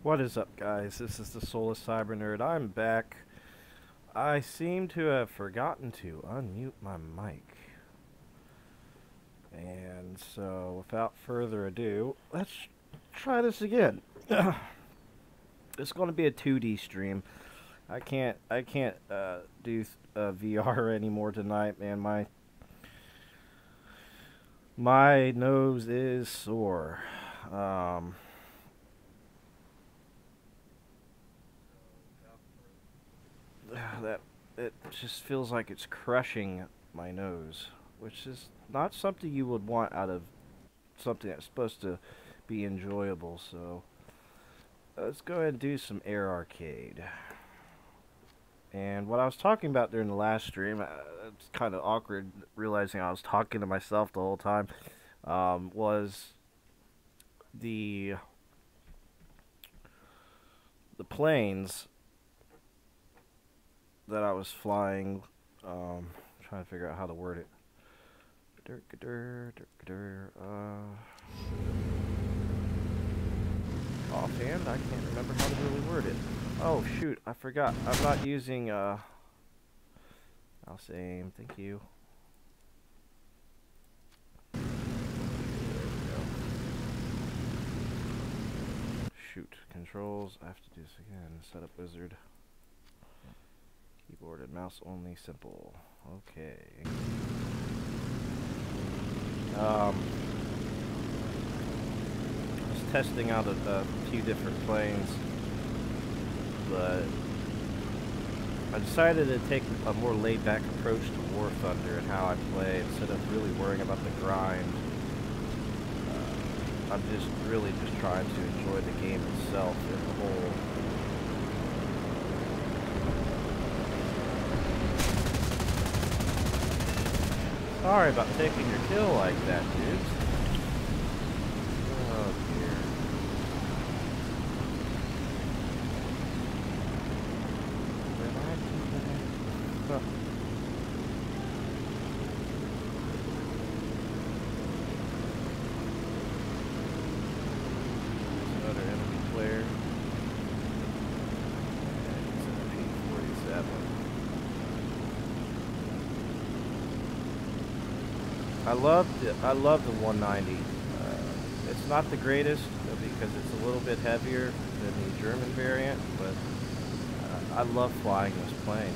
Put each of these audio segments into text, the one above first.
What is up, guys? This is the Soulless Cyber Nerd. I'm back. I seem to have forgotten to unmute my mic. And so, without further ado, let's try this again. It's going to be a 2D stream. I can't do VR anymore tonight, man. My nose is sore. That it just feels like it's crushing my nose, which is not something you would want out of something that's supposed to be enjoyable. So let's go ahead and do some Air Arcade. And what I was talking about during the last stream, it's kind of awkward realizing I was talking to myself the whole time, was the planes that I was flying. Trying to figure out how to word it. Offhand, I can't remember how to really word it. Oh shoot, I forgot. I'm not using I'll say thank you. There we go. Shoot, controls. I have to do this again. Setup wizard. Keyboard and mouse only, simple. Okay. I was testing out a few different planes, but I decided to take a more laid-back approach to War Thunder and how I play instead of really worrying about the grind. I'm just really just trying to enjoy the game itself as a whole. Sorry about taking your kill like that, dudes. Oh dear. Huh. There's another enemy player. And it's a P-47. I love the 190. It's not the greatest because it's a little bit heavier than the German variant, but I love flying this plane.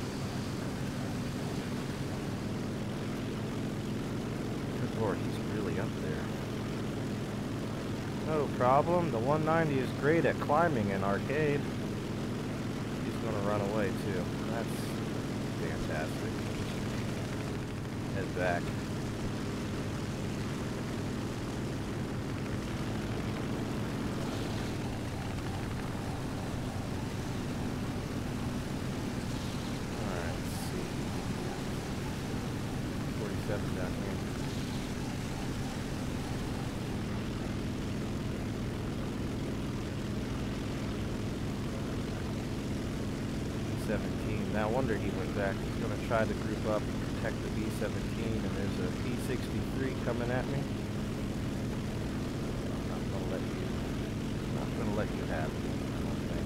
Good lord, he's really up there. No problem. The 190 is great at climbing in arcade. He's gonna run away too. That's fantastic. Head back. Down here. B-17. Now I wonder he went back. He's going to try to group up and protect the B-17, and there's a P-63 coming at me. I'm not going to let you have it. I don't think.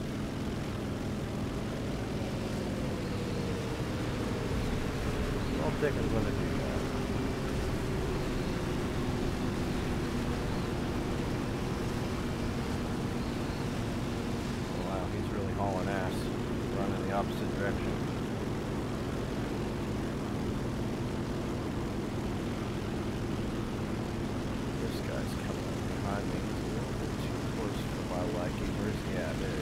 I don't think I'm going to do that. Hauling ass, running the opposite direction. This guy's coming up behind me. He's a little bit too close for my liking. Where's he at? There he is.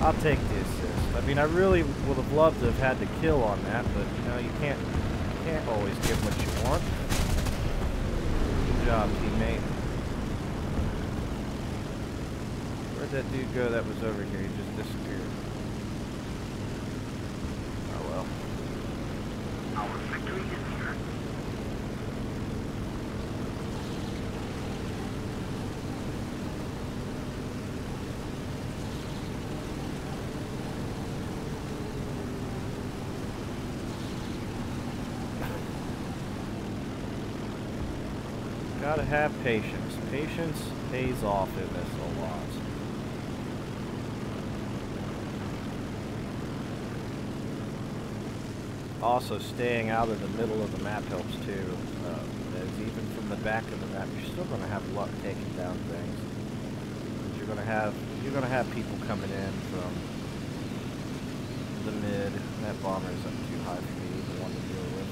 I'll take the assist. I mean, I really would have loved to have had the kill on that, but you know, you can't always get what you want. Good job, teammate. Where'd that dude go that was over here? He just disappeared. Oh well. Our victory is here. Gotta have patience. Patience pays off in this a lot. Also, staying out of the middle of the map helps too. As even from the back of the map, you're still gonna have luck taking down things. You're gonna have people coming in from the mid. That bomber is up too high for me to want to deal with.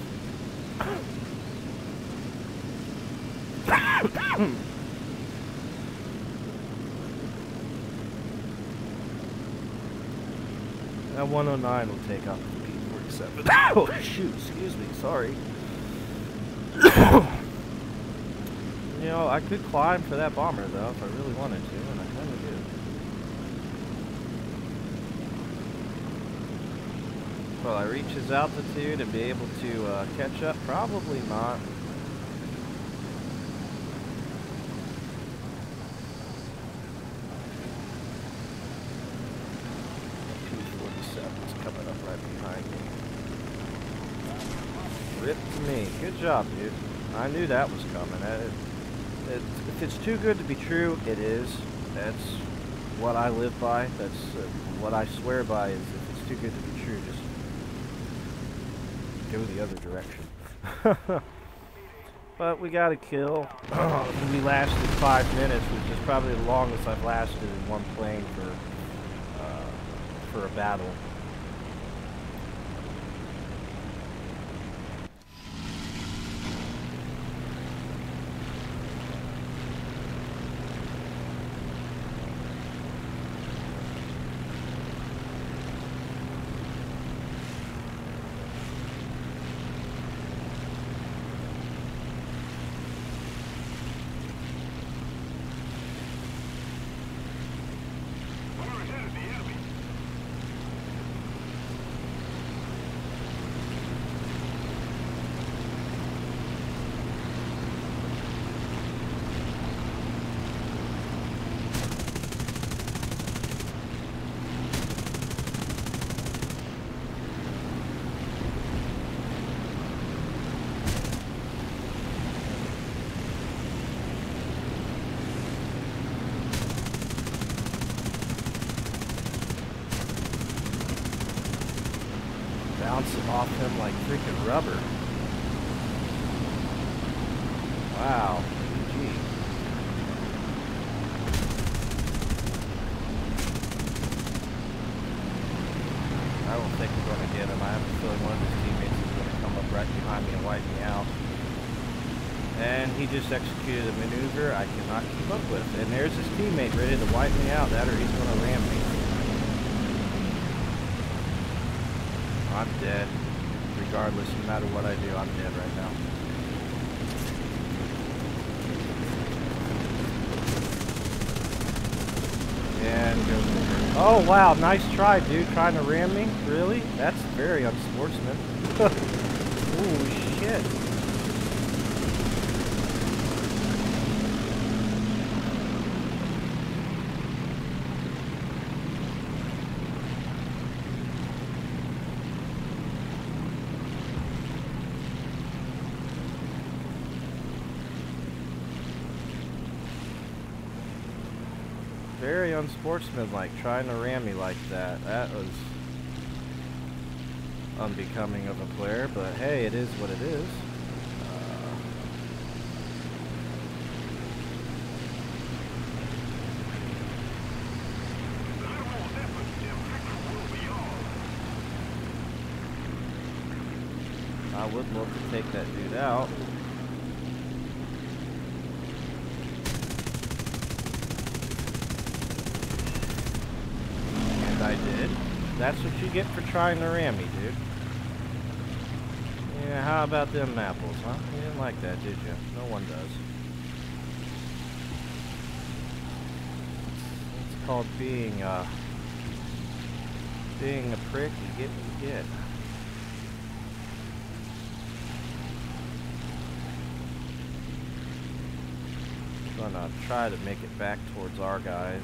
That 109 will take out the P-47. Oh shoot, excuse me, sorry. You know, I could climb for that bomber though if I really wanted to, and I kind of do. Will I reach his altitude and be able to catch up? Probably not. P-47's coming up right behind me. Rip to me. Good job, dude. I knew that was coming. If it's too good to be true, it is. That's what I live by. That's what I swear by is if it's too good to be true, just go the other direction. But we got a kill. We lasted 5 minutes, which is probably the longest I've lasted in one plane for a battle. Bouncing off him like freaking rubber. Wow. Gee. I don't think we're going to get him. I have a feeling one of his teammates is going to come up right behind me and wipe me out. And he just executed a maneuver I cannot keep up with. And there's his teammate ready to wipe me out. That or he's going to ram me. I'm dead. Regardless, no matter what I do, I'm dead right now. And goes over. Oh wow, nice try, dude. Trying to ram me? Really? That's very unsportsman. Holy shit. Very unsportsmanlike, trying to ram me like that. That was unbecoming of a player, but hey, it is what it is. I would love to take that dude out. I did. That's what you get for trying to ram me, dude. Yeah, how about them apples, huh? You didn't like that, did you? No one does. It's called being a prick. You get what you get. I'm gonna try to make it back towards our guys.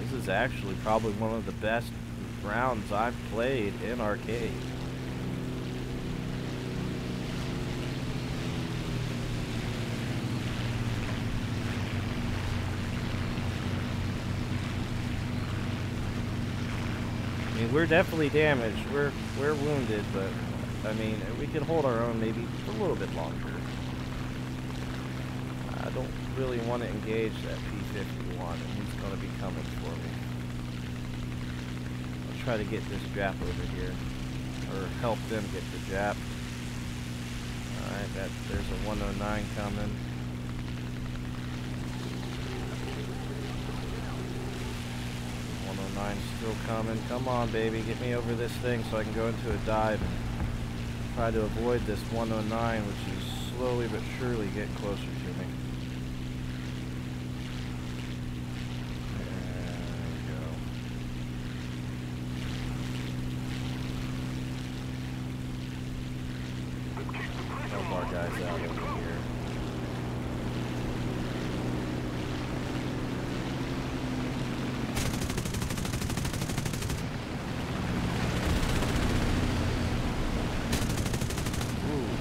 This is is actually probably one of the best rounds I've played in arcade. I mean, we're definitely damaged. We're wounded, but I mean, we can hold our own maybe a little bit longer. I don't really want to engage that P-51, and he's going to be coming for me. I'll try to get this Jap over here, or help them get the Jap. Alright, there's a 109 coming. Still coming. Come on, baby. Get me over this thing so I can go into a dive and try to avoid this 109, which is slowly but surely getting closer to me. There we go. Help our guys out over here.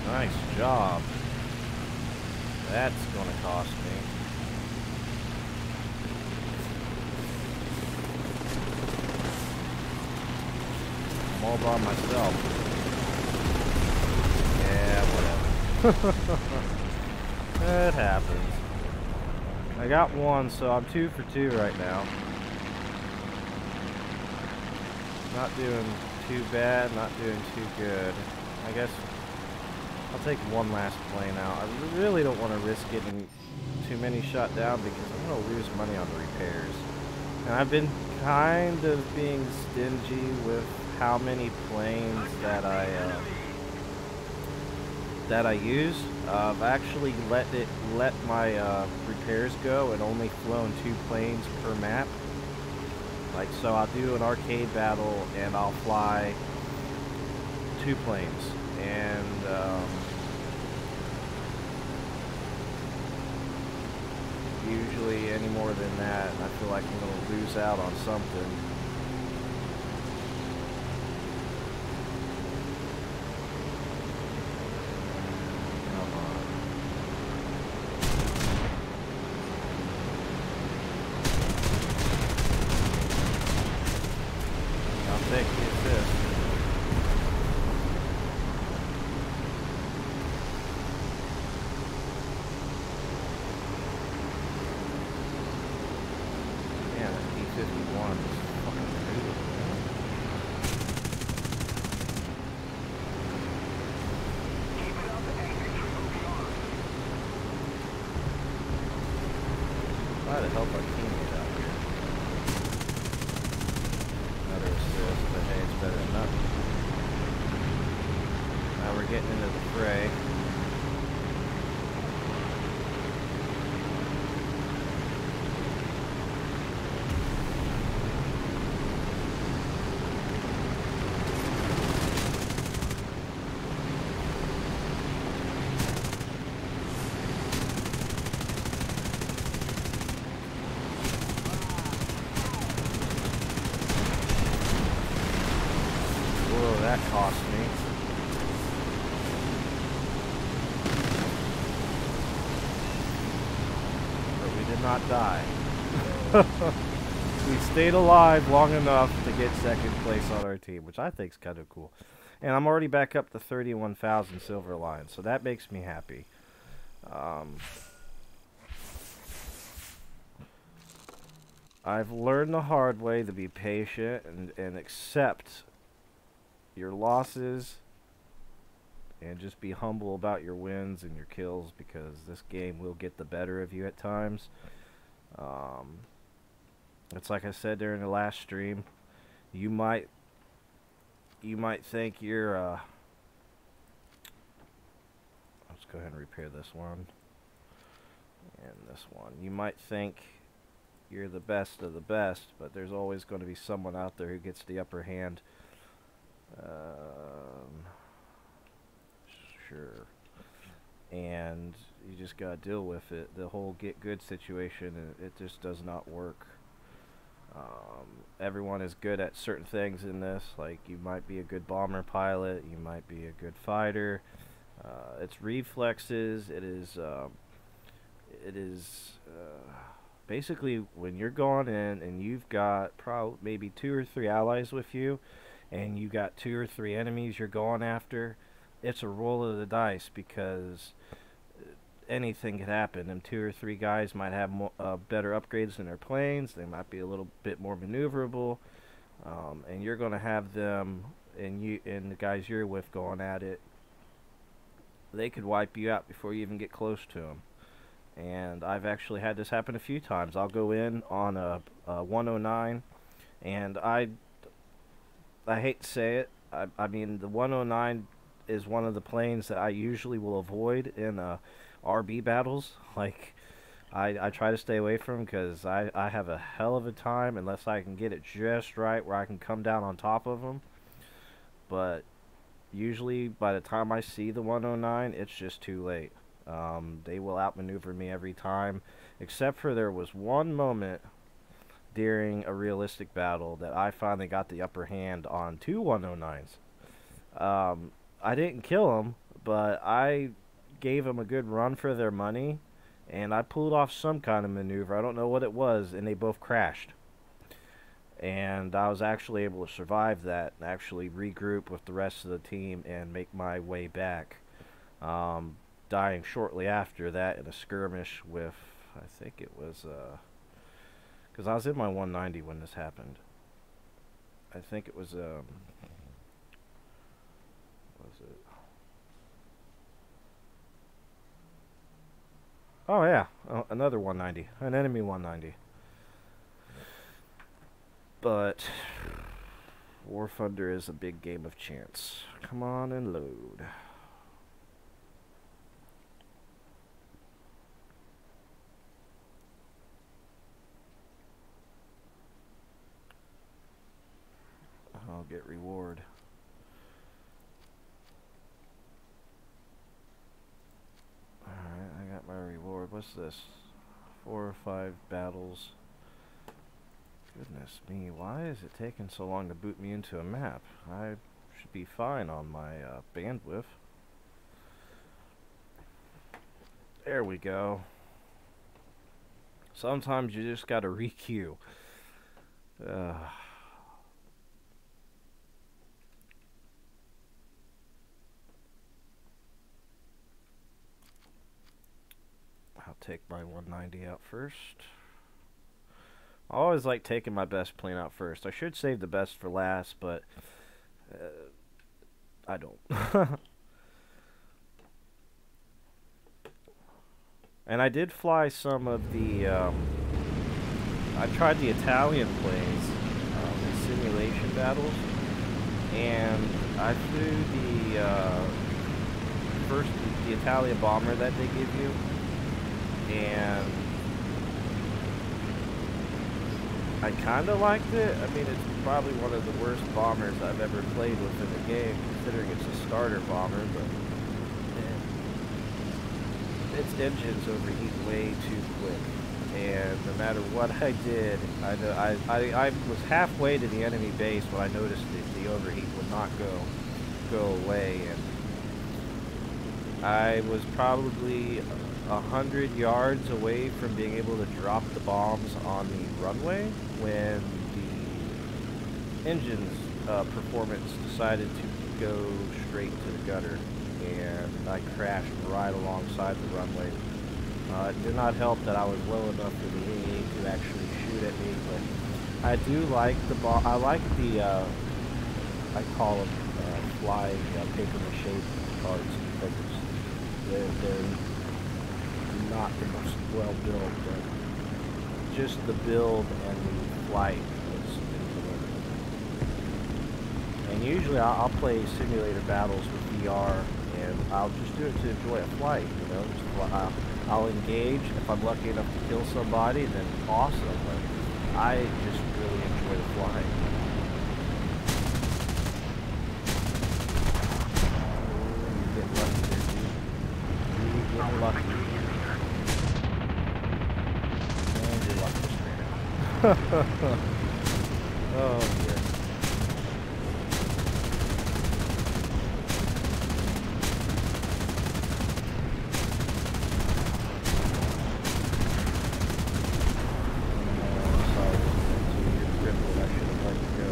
Nice job. That's gonna cost me. I'm all by myself. Yeah, whatever. It happens. I got one, so I'm 2 for 2 right now. Not doing too bad, not doing too good. I guess I'll take one last plane out. I really don't want to risk getting too many shot down because I'm going to lose money on the repairs. And I've been kind of being stingy with how many planes that I use. I've actually let my repairs go and only flown 2 planes per map. Like, so I'll do an arcade battle and I'll fly 2 planes. And usually any more than that, I feel like I'm going to lose out on something. Come on. I'll take the assist. Try to help our teammate out here. Another assist, but hey, it's better than nothing. Now we're getting into the fray. Whoa, that cost me. But we did not die. We stayed alive long enough to get second place on our team, which I think is kind of cool. And I'm already back up to 31,000 silver lines, so that makes me happy. I've learned the hard way to be patient and accept your losses and just be humble about your wins and your kills, because this game will get the better of you at times. It's like I said during the last stream, you might think you're let's go ahead and repair this one and this one. You might think you're the best of the best, but there's always going to be someone out there who gets the upper hand. Sure. And you just gotta deal with it. The whole get good situation, it just does not work. Everyone is good at certain things in this. Like, you might be a good bomber pilot, you might be a good fighter. It's reflexes. It is basically when you're going in and you've got probably maybe 2 or 3 allies with you, and you got 2 or 3 enemies you're going after. It's a roll of the dice because anything could happen. Them 2 or 3 guys might have better upgrades in their planes. They might be a little bit more maneuverable, and you're going to have them and the guys you're with going at it. They could wipe you out before you even get close to them. And I've actually had this happen a few times. I'll go in on a 109, and I hate to say it. I mean, the 109 is one of the planes that I usually will avoid in RB battles. Like, I try to stay away from because I have a hell of a time unless I can get it just right where I can come down on top of them. But usually by the time I see the 109, it's just too late. They will outmaneuver me every time, except for there was one moment during a realistic battle that I finally got the upper hand on 2 109s. I didn't kill them, but I gave them a good run for their money, and I pulled off some kind of maneuver. I don't know what it was, and they both crashed. And I was actually able to survive that and actually regroup with the rest of the team and make my way back. Dying shortly after that in a skirmish with, I think it was, because I was in my 190 when this happened. I think it was, what was it? Oh yeah, another 190, an enemy 190. But War Thunder is a big game of chance. Come on and load. I'll get reward. Alright, I got my reward. What's this? 4 or 5 battles. Goodness me, why is it taking so long to boot me into a map? I should be fine on my bandwidth. There we go. Sometimes you just gotta re-queue. I'll take my 190 out first. I always like taking my best plane out first. I should save the best for last, but I don't. And I did fly some of the, I tried the Italian planes in simulation battles, and I flew the Italian bomber that they give you, and I kind of liked it. I mean, it's probably one of the worst bombers I've ever played with in the game, considering it's a starter bomber, but its engines overheat way too quick. And no matter what I did, I was halfway to the enemy base when I noticed that the overheat would not go away, and I was probably 100 yards away from being able to drop the bombs on the runway when the engine's performance decided to go straight to the gutter, and I crashed right alongside the runway. It did not help that I was low enough for the AA to actually shoot at me, but I do like the bomb. I like the, I call them flying paper mache cards, because they're not the most well built, but just the build and the flight was incredible. And usually I'll play simulator battles with VR, and I'll just do it to enjoy a flight, you know. I'll engage. If I'm lucky enough to kill somebody, then awesome, but I just really enjoy the flying. You get lucky there, dude. You get lucky. And you're lucky. Oh dear. Sorry, you're crippled. I should have let you go.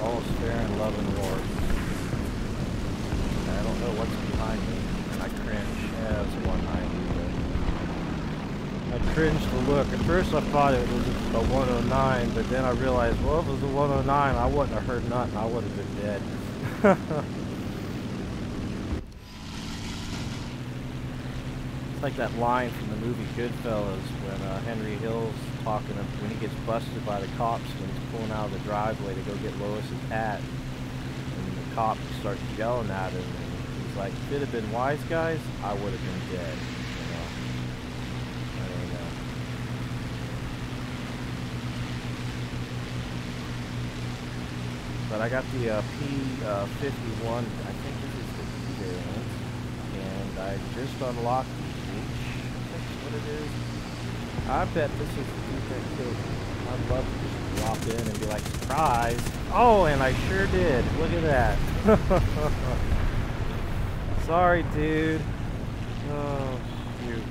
All is fair in love and war. I don't know what's behind me. I cringe. Yeah, it's 190. I cringed to look. At first I thought it was a 109, but then I realized, well, if it was a 109, I wouldn't have heard nothing. I would have been dead. It's like that line from the movie Goodfellas when Henry Hill's talking when he gets busted by the cops when he's pulling out of the driveway to go get Lois's hat. And the cop starts yelling at him, and he's like, if it had been wise guys, I would have been dead. You know? I don't know. But I got the P51, I think this is the E variant, and I just unlocked the H, that's what it is. I bet this is the defect killed me. I'd love to just drop in and be like, surprise! Oh, and I sure did. Look at that. Sorry, dude. Oh, shoot.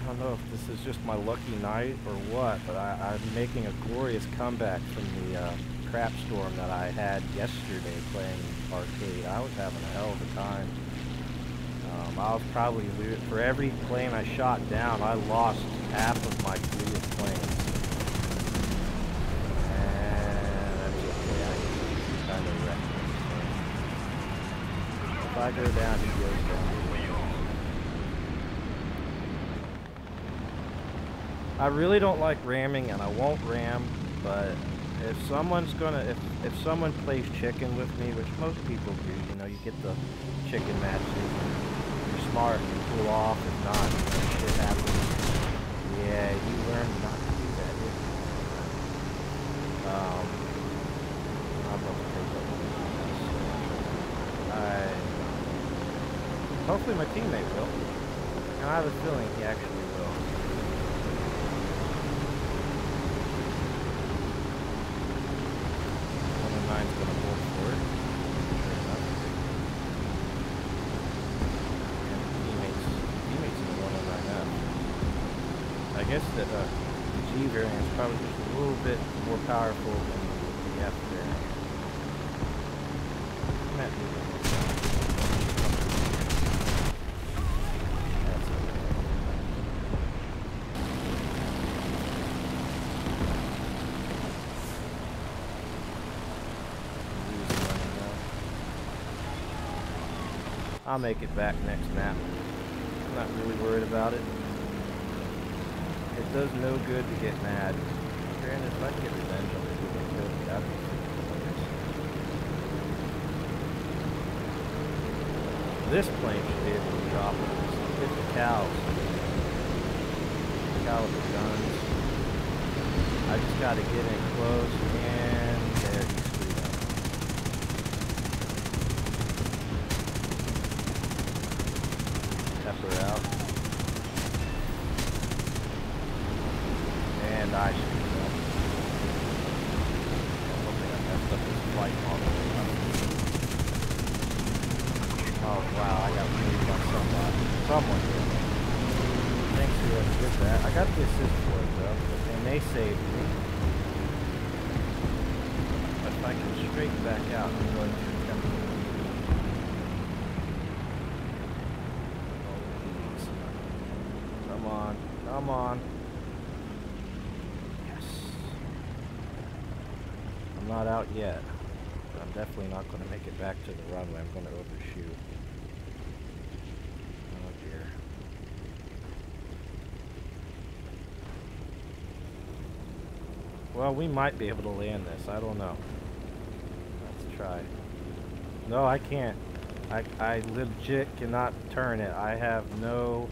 I don't know if this is just my lucky night or what, but I'm making a glorious comeback from the crap storm that I had yesterday playing arcade. I was having a hell of a time. I was probably, for every plane I shot down, I lost half of my fleet of planes. And that's okay, I kind of wrecked it. If I go down, he goes down. I really don't like ramming, and I won't ram, but if someone's gonna, if someone plays chicken with me, which most people do, you know, you get the chicken matches, you're smart, you pull off, if not, shit happens. Yeah, you learn not to do that, didn't you? I'm about to take up this. Hopefully my teammate will, and I have a feeling he actually will. 109's gonna hold for it. Sure enough. And teammates in the 109F. I guess that the G variant is probably just a little bit more powerful than the F variant. That's okay. I'll make it back next map. I'm not really worried about it. It does no good to get mad. Granted, if I can get revenge on people that killed me, that'd be hilarious. This plane should be able to drop it. Hit the cows. Caliber guns. I just gotta get in close, and there he screwed up. Pepper out. And I screwed up. I'm hoping I messed up his flight all the way up. Oh wow, I got moved on somebody. Someone did. Thanks to whoever did that. I got the assist for it though, and they saved me. But if I can straight back out, I'm going to attempt to. Come on, come on. Yes. I'm not out yet. But I'm definitely not going to make it back to the runway. I'm going to overshoot. Oh dear. Well, we might be able to land this. I don't know. Let's try. No, I can't. I legit cannot turn it. I have no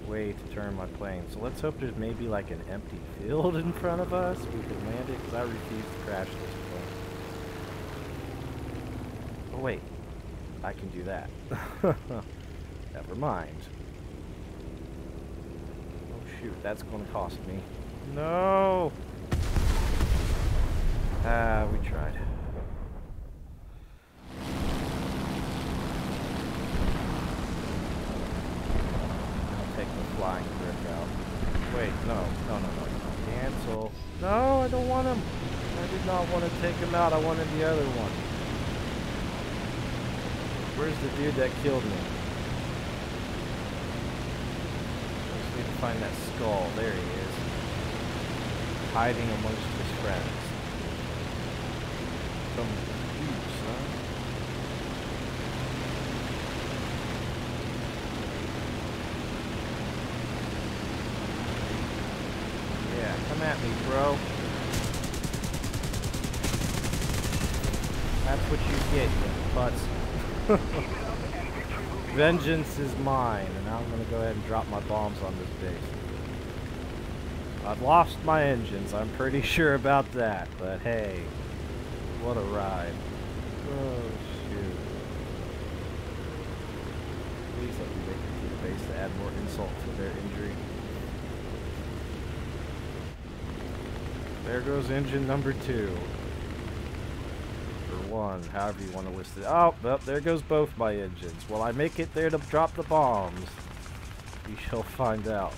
way to turn my plane. So let's hope there's maybe like an empty field in front of us. We can land it, because I refuse to crash this plane. Oh wait, I can do that. Never mind. Oh shoot, that's gonna cost me. No! Ah, we tried. I'll take the flying brick out. Wait, no. Cancel. No, I don't want him. I did not want to take him out. I wanted the other one. Where's the dude that killed me? I just need to find that skull. There he is. Hiding amongst his friends. Some juice, huh? Yeah, come at me, bro. That's what you get, you butts. Vengeance is mine, and now I'm gonna go ahead and drop my bombs on this base. I've lost my engines, I'm pretty sure about that, but hey, what a ride. Oh, shoot. Please let me make it to the base to add more insult to their injury. There goes engine number 2. Or 1, however you want to list it. Oh, well, there goes both my engines. Will I make it there to drop the bombs? You shall find out.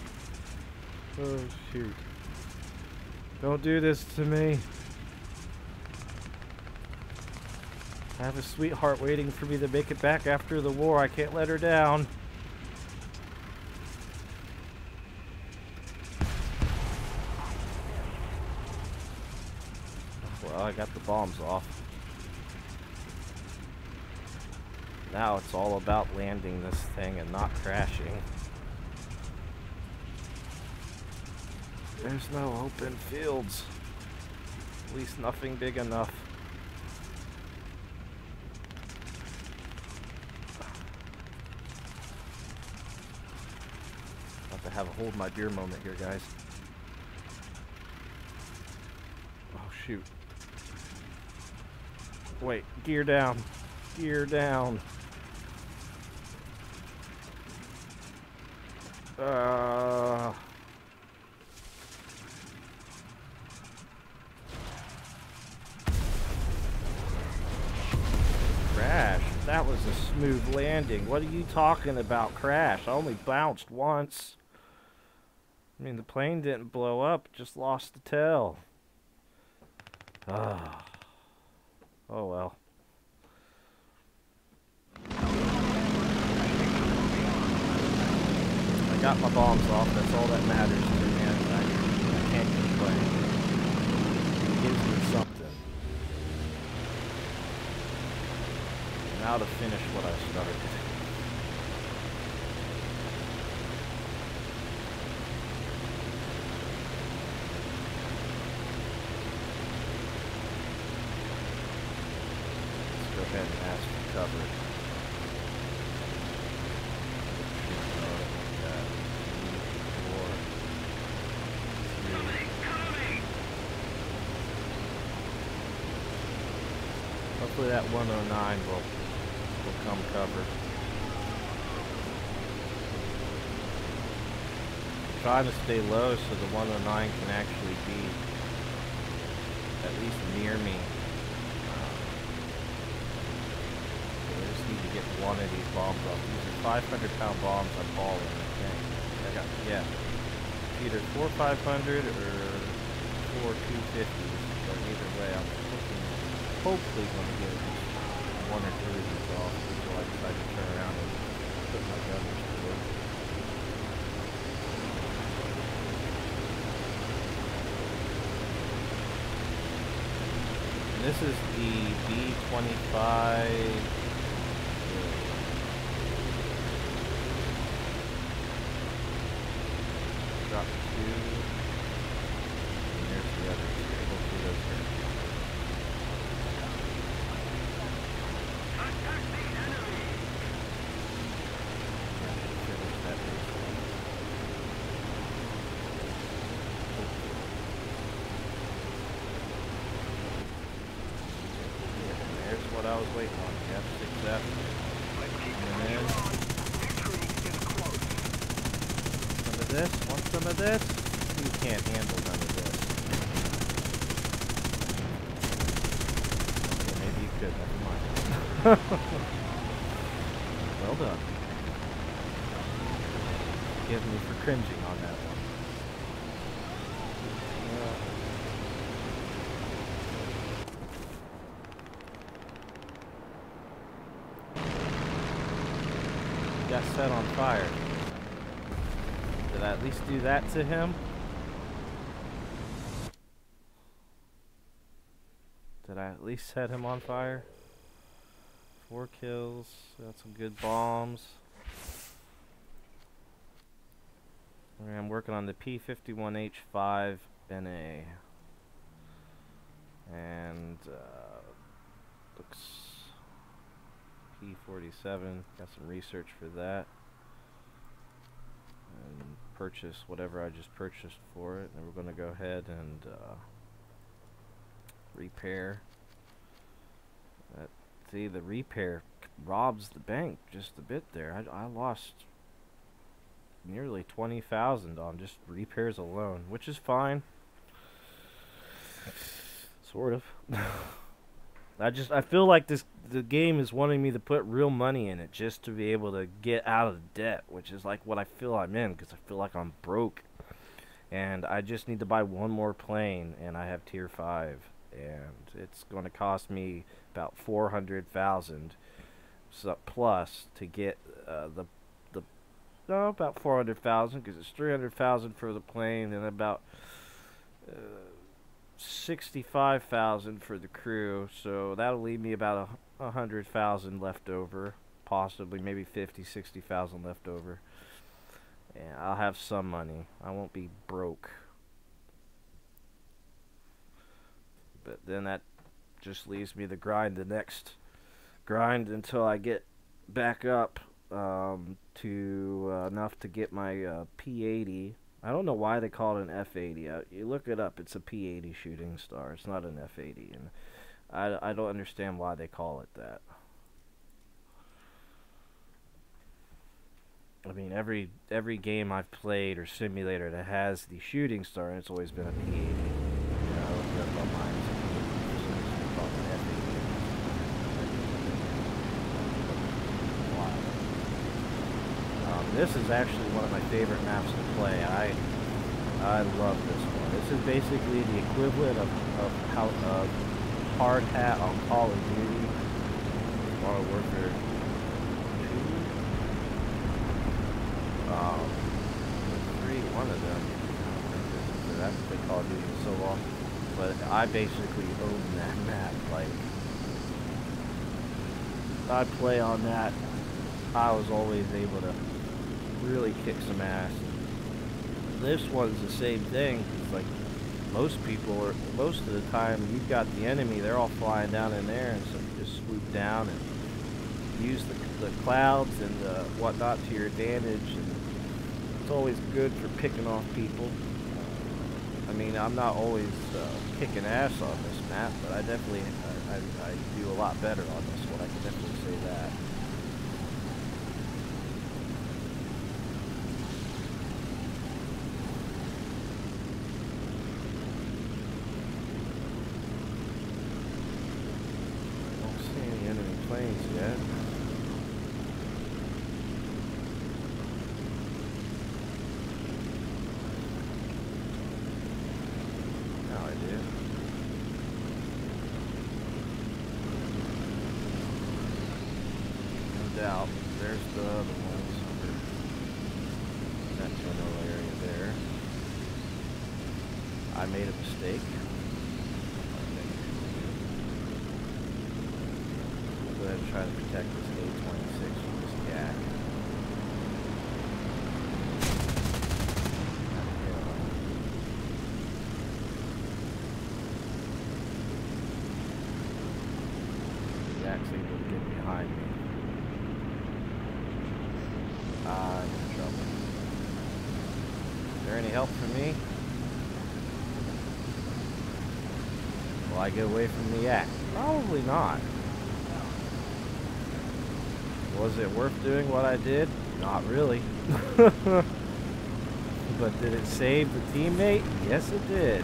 Oh, shoot. Don't do this to me. I have a sweetheart waiting for me to make it back after the war. I can't let her down. Well, I got the bombs off. Now it's all about landing this thing and not crashing. There's no open fields. At least nothing big enough. About to have a hold my beer moment here, guys. Oh, shoot. Wait, gear down. Gear down. Crash. That was a smooth landing. What are you talking about, crash? I only bounced once. I mean, the plane didn't blow up, just lost the tail. Ah. Oh well. I got my bombs off, that's all that matters to me, man. I can't complain. It gives me something. Now to finish what I started. Let's go ahead and ask for cover. Hopefully that 109 will come cover. I'm trying to stay low so the 109 can actually be at least near me. So I just need to get one of these bombs off. These are 500-pound bombs I'm hauling, I think. Yeah. Either 4 500 or 4 250s, but either way I'm hopefully going to get one or two of these off until I decide to turn around and put my gunners to work. And this is the B-25. Drop 2. And there's the other 2. Hopefully those are. What I was waiting on. F6F. And then some of this. some of this? You can't handle none of this. Okay, maybe you could, never mind. Well done. Forgive me for cringing on that one. Got set on fire. Did I at least do that to him? Did I at least set him on fire? 4 kills. Got some good bombs. I'm working on the P51H5 NA. And looks P47. Got some research for that. And purchase whatever I just purchased for it. And we're going to go ahead and repair. See, the repair robs the bank just a bit there. I lost nearly 20,000 on just repairs alone, which is fine. Sort of. I feel like the game is wanting me to put real money in it just to be able to get out of debt, which is like what I feel I'm in, because I feel like I'm broke. And I just need to buy one more plane, and I have tier 5. And it's going to cost me about 400,000 plus to get about 400,000, because it's 300,000 for the plane and about 65,000 for the crew. So that'll leave me about 100,000 left over, possibly maybe 60,000 left over. And I'll have some money. I won't be broke. But then that just leaves me to grind the next grind until I get back up to enough to get my P80. I don't know why they call it an F80. You look it up, it's a P80 shooting star. It's not an F80, and I don't understand why they call it that. I mean, every game I've played or simulator that has the shooting star, and it's always been a P80. You know, I looked up on mine. This is actually one of my favorite maps to play. I love this one. This is basically the equivalent of hard hat on Call of Duty. Modern Warfare 2. 3, one of them. I haven't played Call of Duty in so long. But I basically own that map. Like, I play on that. I was always able to really kick some ass. This one's the same thing. It's like most of the time you've got the enemy, they're all flying down in there, and so you just swoop down and use the clouds and whatnot to your advantage, and it's always good for picking off people. I mean, I'm not always kicking ass on this map, but I definitely I do a lot better on this one. I can definitely say that. Planes yet. Now I do. No doubt. There's the other ones over that general area there. I made a mistake. And try to protect this A-26 from this yak. The yak's able to get behind me. I'm in trouble. Is there any help for me? Will I get away from the yak? Probably not. Was it worth doing what I did? Not really. But did it save the teammate? Yes, it did.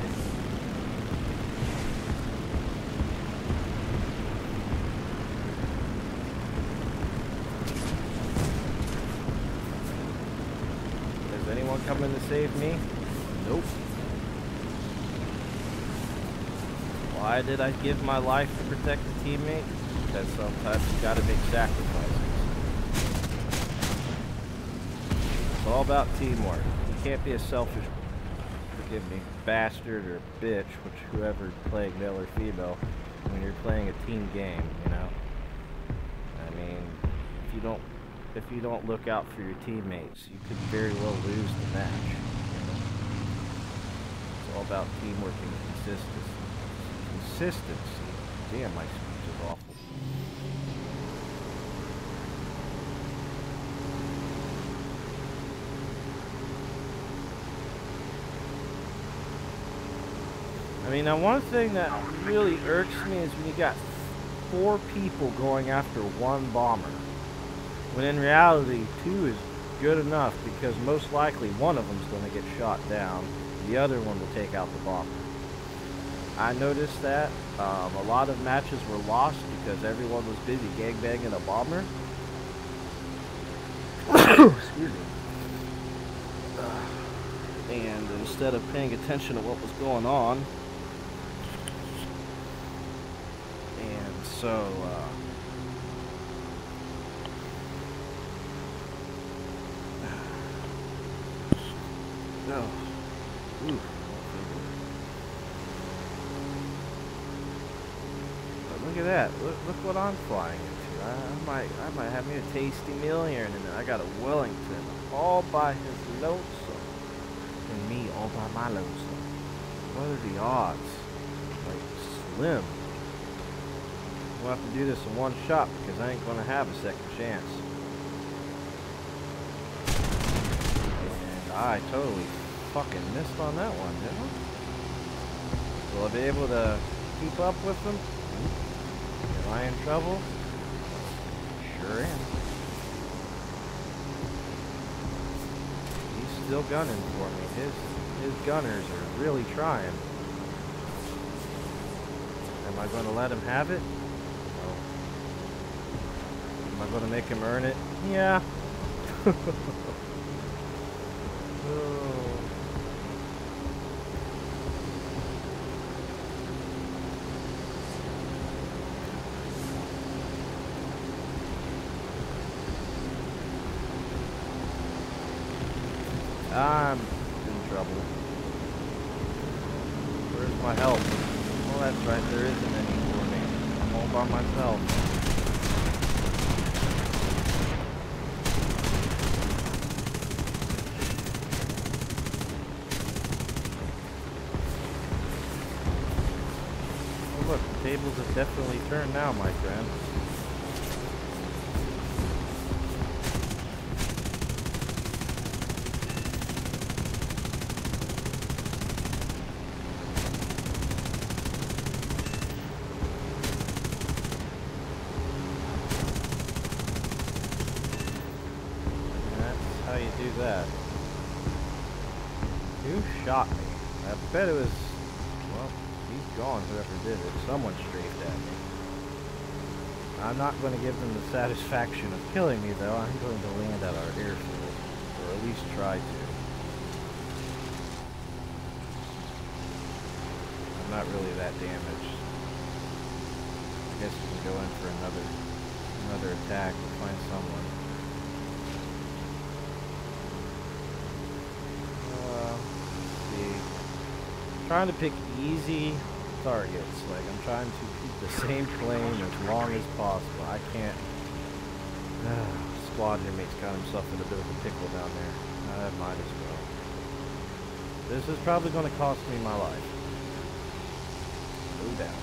Is anyone coming to save me? Nope. Why did I give my life to protect the teammate? Because sometimes you gotta make sacrifices. It's all about teamwork. You can't be a selfish, forgive me, bastard or bitch, which whoever playing male or female, when you're playing a team game, you know? I mean, if you don't look out for your teammates, you could very well lose the match. It's all about teamwork and consistency. Damn, my speech is awful. I mean, now one thing that really irks me is when you got 4 people going after 1 bomber. When in reality, 2 is good enough because most likely one of them is going to get shot down. The other one will take out the bomber. I noticed that a lot of matches were lost because everyone was busy gangbanging a bomber. Excuse me. And instead of paying attention to what was going on, and so no. Ooh. Look at that. Look what I'm flying into. I might have me a tasty meal here, and then I got a Wellington all by his lonesome. And me all by my lonesome. What are the odds? Like, slim. We'll have to do this in one shot because I ain't gonna have a second chance. And I totally fucking missed on that one, didn't I? Will I be able to keep up with them? Am I in trouble? Sure am. He's still gunning for me. His gunners are really trying. Am I going to let him have it? No. Am I going to make him earn it? Yeah. Oh. I'm in trouble. Where's my help? Well, that's right, there isn't any for me. I'm all by myself. Oh look, the tables have definitely turned now, my friend. That. Who shot me? I bet it was, well, he's gone, whoever did it. Someone strafed at me. I'm not going to give them the satisfaction of killing me, though. I'm going to land at our airfield, or at least try to. I'm not really that damaged. I guess we can go in for another attack and find someone. Trying to pick easy targets. Like, I'm trying to keep the same plane as long as possible. I can't. Squadron mate's got himself in a bit of a pickle down there. I might as well. This is probably going to cost me my life. Go down.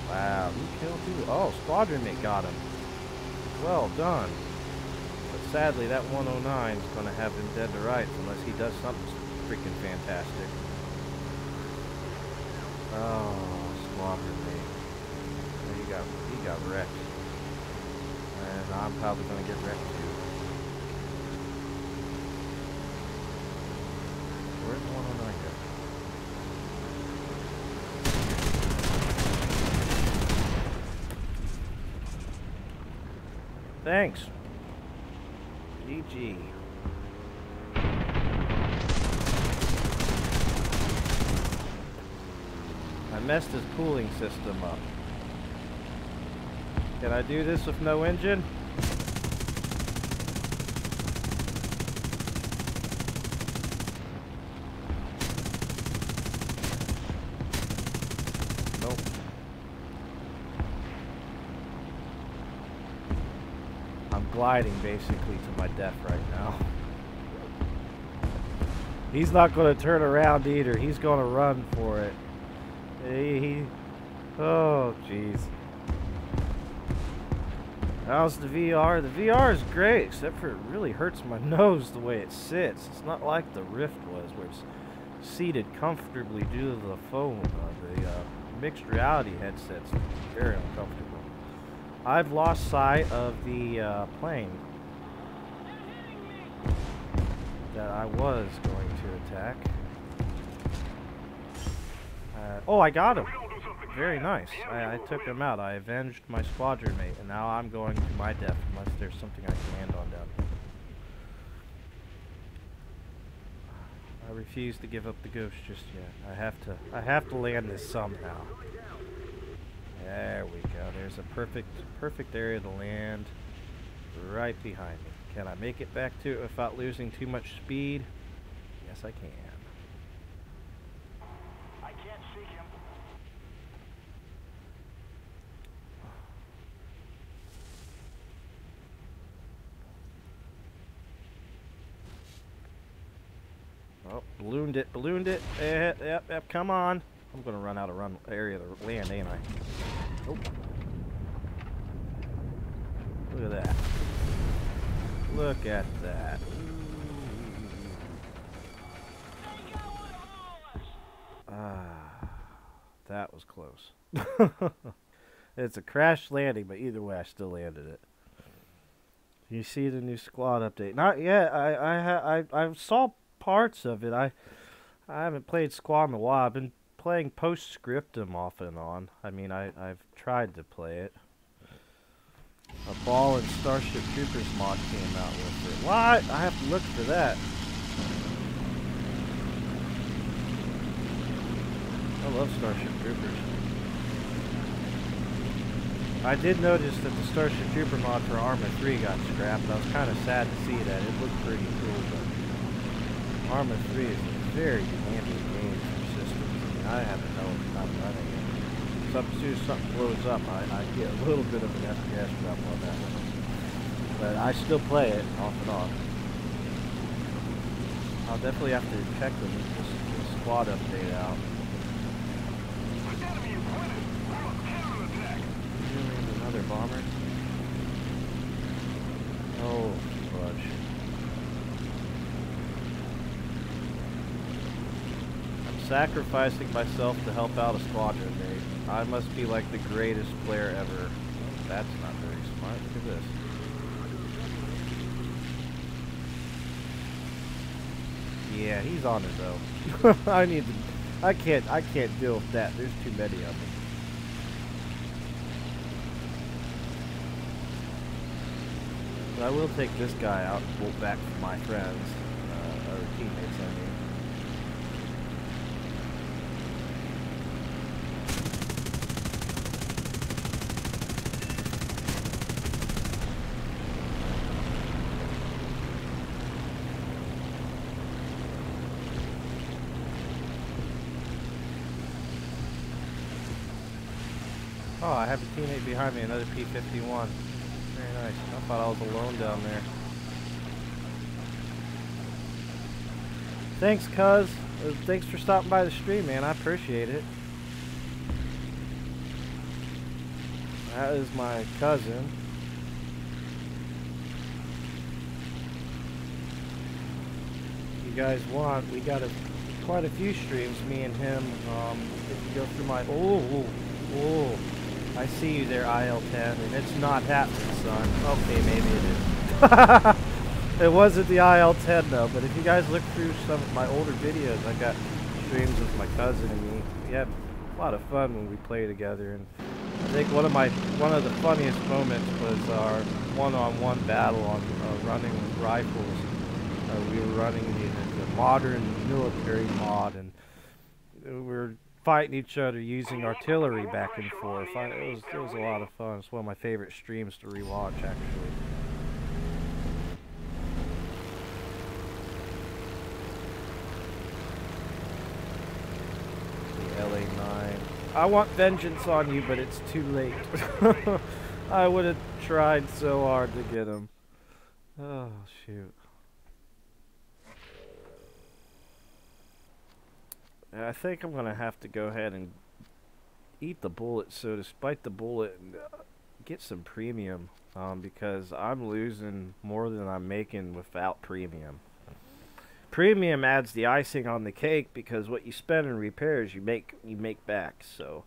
Wow, who killed who? Oh, squadron mate got him. Well done. But sadly, that 109 is going to have him dead to rights unless he does something freaking fantastic. Oh, squadron mate. He got wrecked. And I'm probably gonna get wrecked too. Where's the one on right here? Thanks. GG. I messed his cooling system up. Can I do this with no engine? Nope. I'm gliding basically to my death right now. He's not going to turn around either. He's going to run for it. Oh, jeez. How's the VR? The VR is great, except for it really hurts my nose the way it sits. It's not like the Rift was, where it's seated comfortably due to the foam. The mixed reality headset's very uncomfortable. I've lost sight of the plane that I was going to attack. Oh, I got him. Very nice. I took him out. I avenged my squadron mate, and now I'm going to my death unless there's something I can land on down here. I refuse to give up the ghost just yet. I have to land this somehow. There we go. There's a perfect area to land right behind me. Can I make it back to it without losing too much speed? Yes, I can. Oh, ballooned it. Yep, come on. I'm gonna run out of area to land, ain't I? Oh. Look at that. Look at that. That was close. It's a crash landing, but either way, I still landed it. You see the new squad update? Not yet. I saw parts of it. I haven't played Squad in a while. I've been playing Postscriptum off and on. I mean, I've tried to play it. A Ball and Starship Troopers mod came out with it. What? I have to look for that. I love Starship Troopers. I did notice that the Starship Trooper mod for Arma 3 got scrapped. I was kind of sad to see that. It looked pretty cool, but Arma 3 is a very demanding game for systems. I mean, I haven't known I'm running it. As soon as something blows up, I get a little bit of an FPS drop on that one. But I still play it off and on. I'll definitely have to check the squad update out. Another bomber. Oh, fudge. I'm sacrificing myself to help out a squadron mate. I must be like the greatest player ever. That's not very smart. Look at this. Yeah, he's on his own. I can't deal with that. There's too many of them. But I will take this guy out and bolt back for my friends, or teammates, I mean. Oh, I have a teammate behind me, another P-51. Very nice. I thought I was alone down there. Thanks, cuz. Thanks for stopping by the stream, man. I appreciate it. That is my cousin. If you guys want, we got quite a few streams, me and him. If you go through my... Oh. I see you there, IL-10, and it's not happening, son. Okay, maybe it is. It wasn't the IL-10 though, but if you guys look through some of my older videos, I got streams with my cousin and me. We had a lot of fun when we played together, and I think one of the funniest moments was our one-on-one battle on running with rifles. We were running the modern military mod, and we were fighting each other using artillery back and forth. It was a lot of fun. It's one of my favorite streams to rewatch, actually. The LA9. I want vengeance on you, but it's too late. I would have tried so hard to get him. Oh, shoot. I think I'm going to have to go ahead and eat the bullet, so to bite the bullet and get some premium, because I'm losing more than I'm making without premium. Premium adds the icing on the cake, because what you spend in repairs you make back. So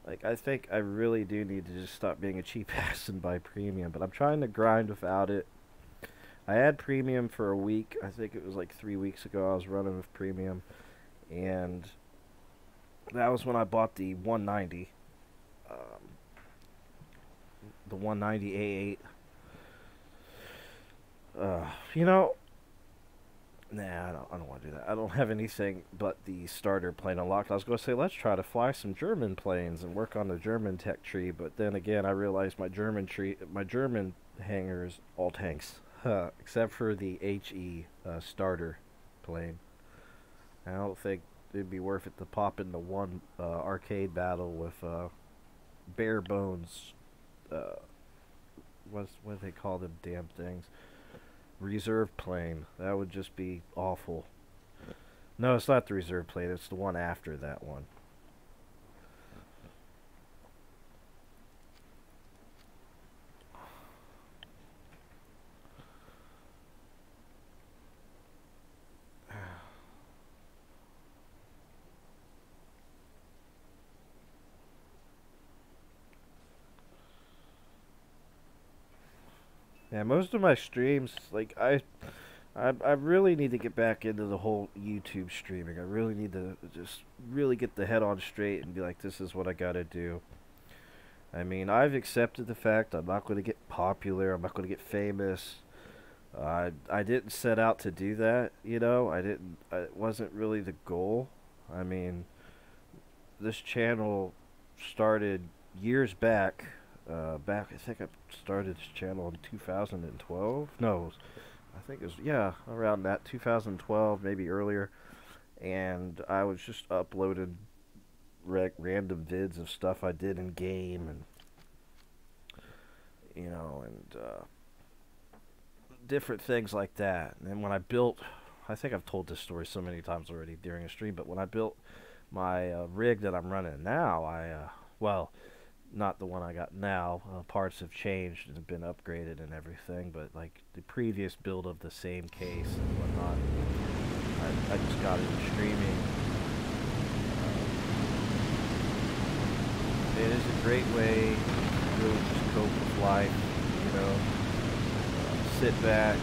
like, I think I really do need to just stop being a cheap ass and buy premium, but I'm trying to grind without it. I had premium for a week. I think it was like 3 weeks ago I was running with premium, and that was when I bought the 190, the 190 A8. You know, nah, I don't want to do that. I don't have anything but the starter plane unlocked. I was going to say, let's try to fly some German planes and work on the German tech tree, but then again, I realized my German hangar is all tanks, except for the HE starter plane. I don't think it'd be worth it to pop into one arcade battle with bare bones. What do they call them damn things? Reserve plane. That would just be awful. No, it's not the reserve plane. It's the one after that one. Yeah, most of my streams, like, I really need to get back into the whole YouTube streaming. I really need to just really get the head on straight and be like, this is what I gotta do. I mean, I've accepted the fact I'm not going to get popular. I'm not going to get famous. I didn't set out to do that, you know. It wasn't really the goal. I mean, this channel started years back. I think I started this channel in 2012. No, I think it was, yeah, around that, 2012, maybe earlier. And I was just uploading random vids of stuff I did in game, and you know, and different things like that. And then when I built, I think I've told this story so many times already during a stream, but when I built my rig that I'm running now, well, not the one I got now. Parts have changed and have been upgraded and everything, but like the previous build of the same case and whatnot, I just got into streaming. It is a great way to really just cope with life, you know. Sit back,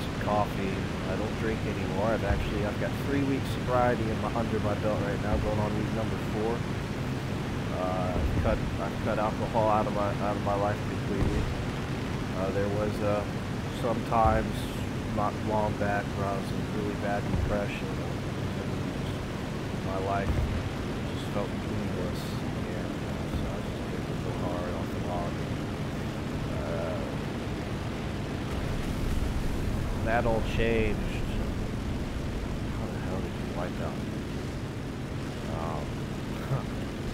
some coffee. I don't drink anymore. I've got 3 weeks sobriety under my belt right now, going on week number 4. I've cut alcohol out of my life completely. There was some times not long back where I was in really bad depression. My life just felt meaningless, and so I just took it so hard off the log. That all changed. How the hell did you wipe out?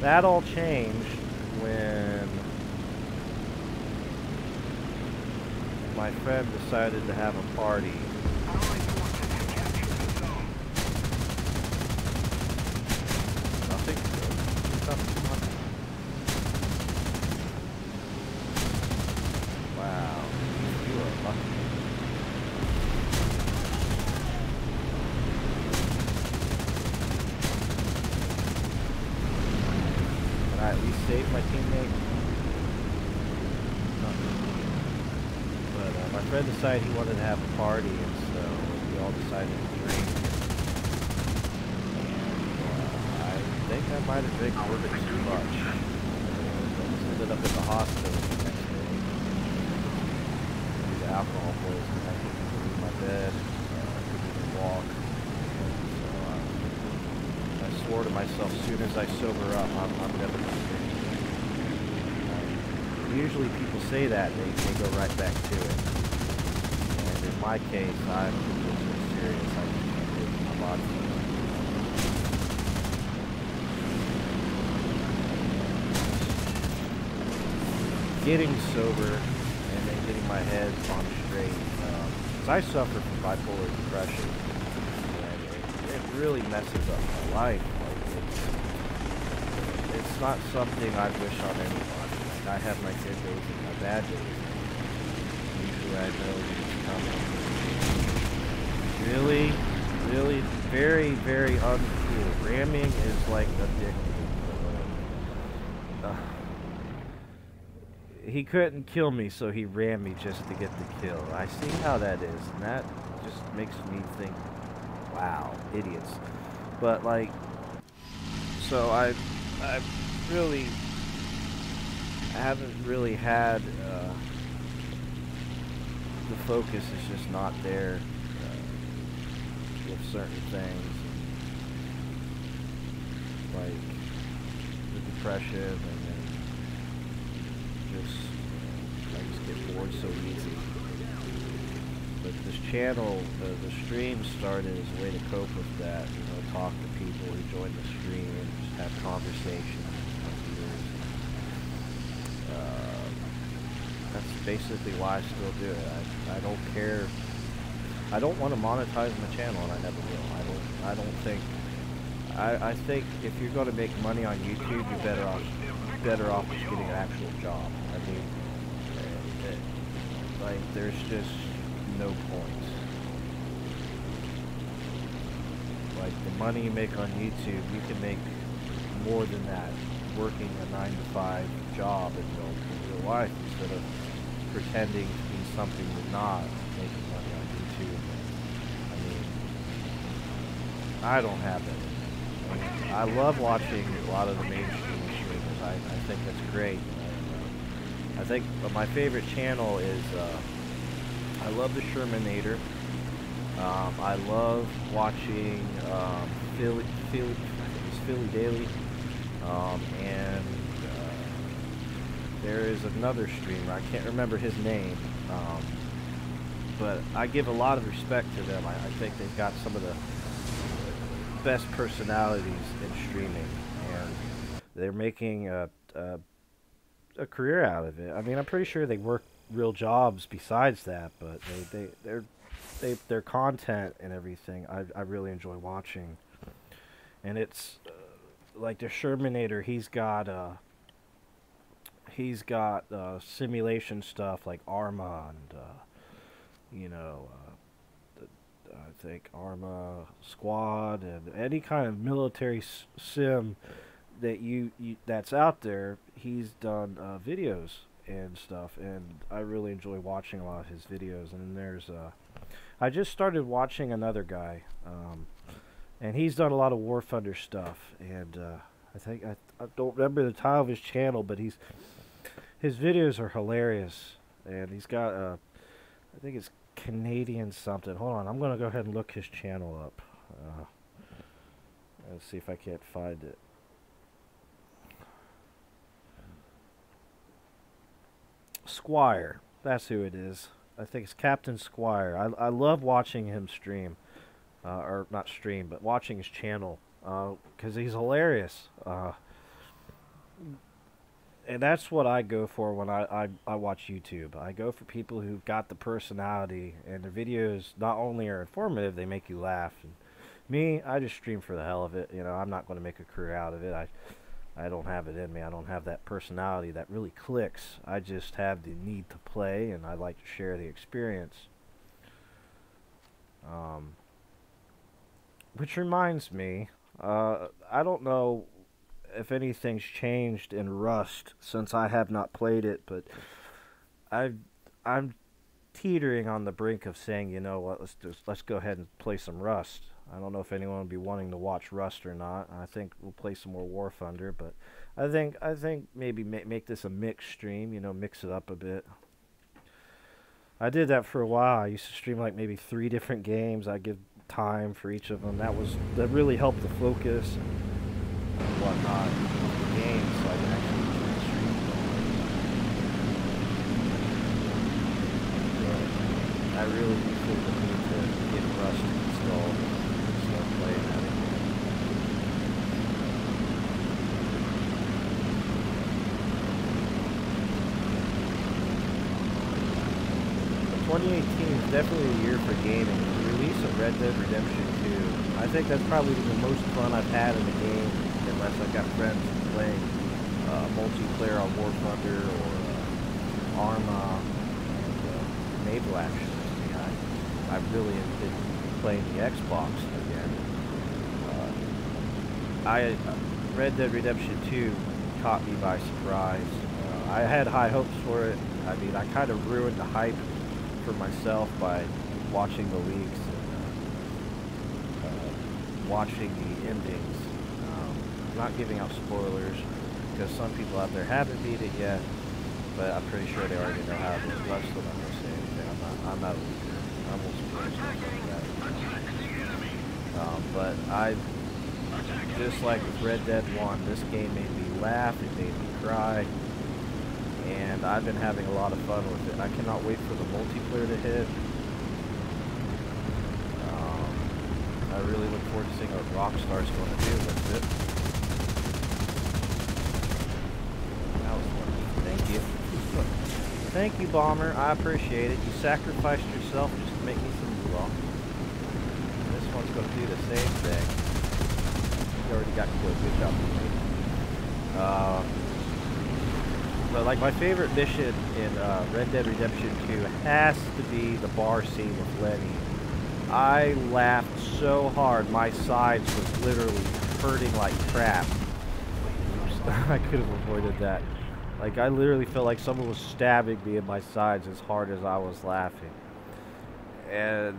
That all changed when my friend decided to have a party. Nothing. Wow, you are lucky. Can I at least save my teammate? friend decided he wanted to have a party, and so we all decided to drink. And I think I might have drank a little bit too much. I just ended up in the hospital the next day due to alcohol poisoning. I couldn't even leave my bed. I couldn't even walk. And so I swore to myself, as soon as I sober up, I'm never going to drink. Usually people say that, they go right back to it. And in my case, I'm just serious. I just can't do it. My body. Getting sober and then getting my head on straight. Because I suffer from bipolar depression. And it really messes up my life. Like it's not something I wish on anyone. I have my good days and my bad days. Usually I know it's coming. Really, really, very, very uncool. Ramming is like addictive. He couldn't kill me, so he rammed me just to get the kill. I see how that is, and that just makes me think, wow, idiots. But like, so I really haven't really had, the focus is just not there with certain things, like the depression, and then I just get bored so easy. But this channel, the stream started as a way to cope with that, you know, talk to people who join the stream, just have conversations. That's basically why I still do it. I don't care. I don't want to monetize my channel, and I never will. I think if you're going to make money on YouTube, you're better off just getting an actual job. I mean, like there's just no point. Like the money you make on YouTube, you can make more than that working a 9-to-5 job in real life instead of pretending to be something you're not, making money on YouTube. I mean, I don't have it. I mean, I love watching a lot of the mainstream streamers. I think that's great. I think my favorite channel is, I love the Shermanator. I love watching Philly Daily. And there is another streamer, I can't remember his name, but I give a lot of respect to them. I think they've got some of the best personalities in streaming, and they're making a career out of it. I mean, I'm pretty sure they work real jobs besides that, but their content and everything, I really enjoy watching. And it's like the Shermanator, he's got simulation stuff like Arma and you know, I think Arma Squad and any kind of military sim that that's out there. He's done videos and stuff, and I really enjoy watching a lot of his videos. And then there's I just started watching another guy, and he's done a lot of War Thunder stuff, and I think I don't remember the title of his channel, but his videos are hilarious, and he's got I think it's Canadian something. Hold on, I'm gonna go ahead and look his channel up. Let's see if I can't find it. Squire, that's who it is. I think it's Captain Squire. I love watching him stream, or not stream, but watching his channel, because he's hilarious. And that's what I go for when I watch YouTube. I go for people who've got the personality, and their videos not only are informative, they make you laugh. And me, I just stream for the hell of it. You know, I'm not going to make a career out of it. I don't have it in me. I don't have that personality that really clicks. I just have the need to play, and I like to share the experience. Which reminds me, I don't know if anything's changed in Rust since I have not played it, but I'm teetering on the brink of saying, you know what, let's go ahead and play some Rust. I don't know if anyone will be wanting to watch Rust or not. I think we'll play some more War Thunder, but I think maybe make this a mixed stream. You know, mix it up a bit. I did that for a while. I used to stream like maybe 3 different games. I give time for each of them. That really helped the focus and whatnot of the game, so I can actually enjoy the stream. But I really do feel the need to get Rust installed and start playing at it. 2018 is definitely a year for gaming. The release of Red Dead Redemption 2, I think that's probably the most fun I've had in a game, unless I've got friends playing multiplayer on War Thunder or Arma and Naval Action. I really have been playing the Xbox again. Red Dead Redemption 2 caught me by surprise. I had high hopes for it. I mean, I kind of ruined the hype for myself by watching the leaks and watching the endings. I'm not giving out spoilers because some people out there haven't beat it yet, but I'm pretty sure they already know how it is. But I'm still not going to say anything. I'm not a leaker. I won't spoil stuff like that. But just like with Red Dead 1, this game made me laugh, it made me cry, and I've been having a lot of fun with it. I cannot wait for the multiplayer to hit. I really look forward to seeing what Rockstar's going to do with it. That was fun. Thank you. Thank you, Bomber. I appreciate it. You sacrificed yourself just to make me some moolah. This one's going to do the same thing. You already got killed. Good job, me. But like my favorite mission in Red Dead Redemption 2 has to be the bar scene with Lenny. I laughed so hard, my sides was literally hurting like crap. I could have avoided that. Like, I literally felt like someone was stabbing me in my sides as hard as I was laughing. And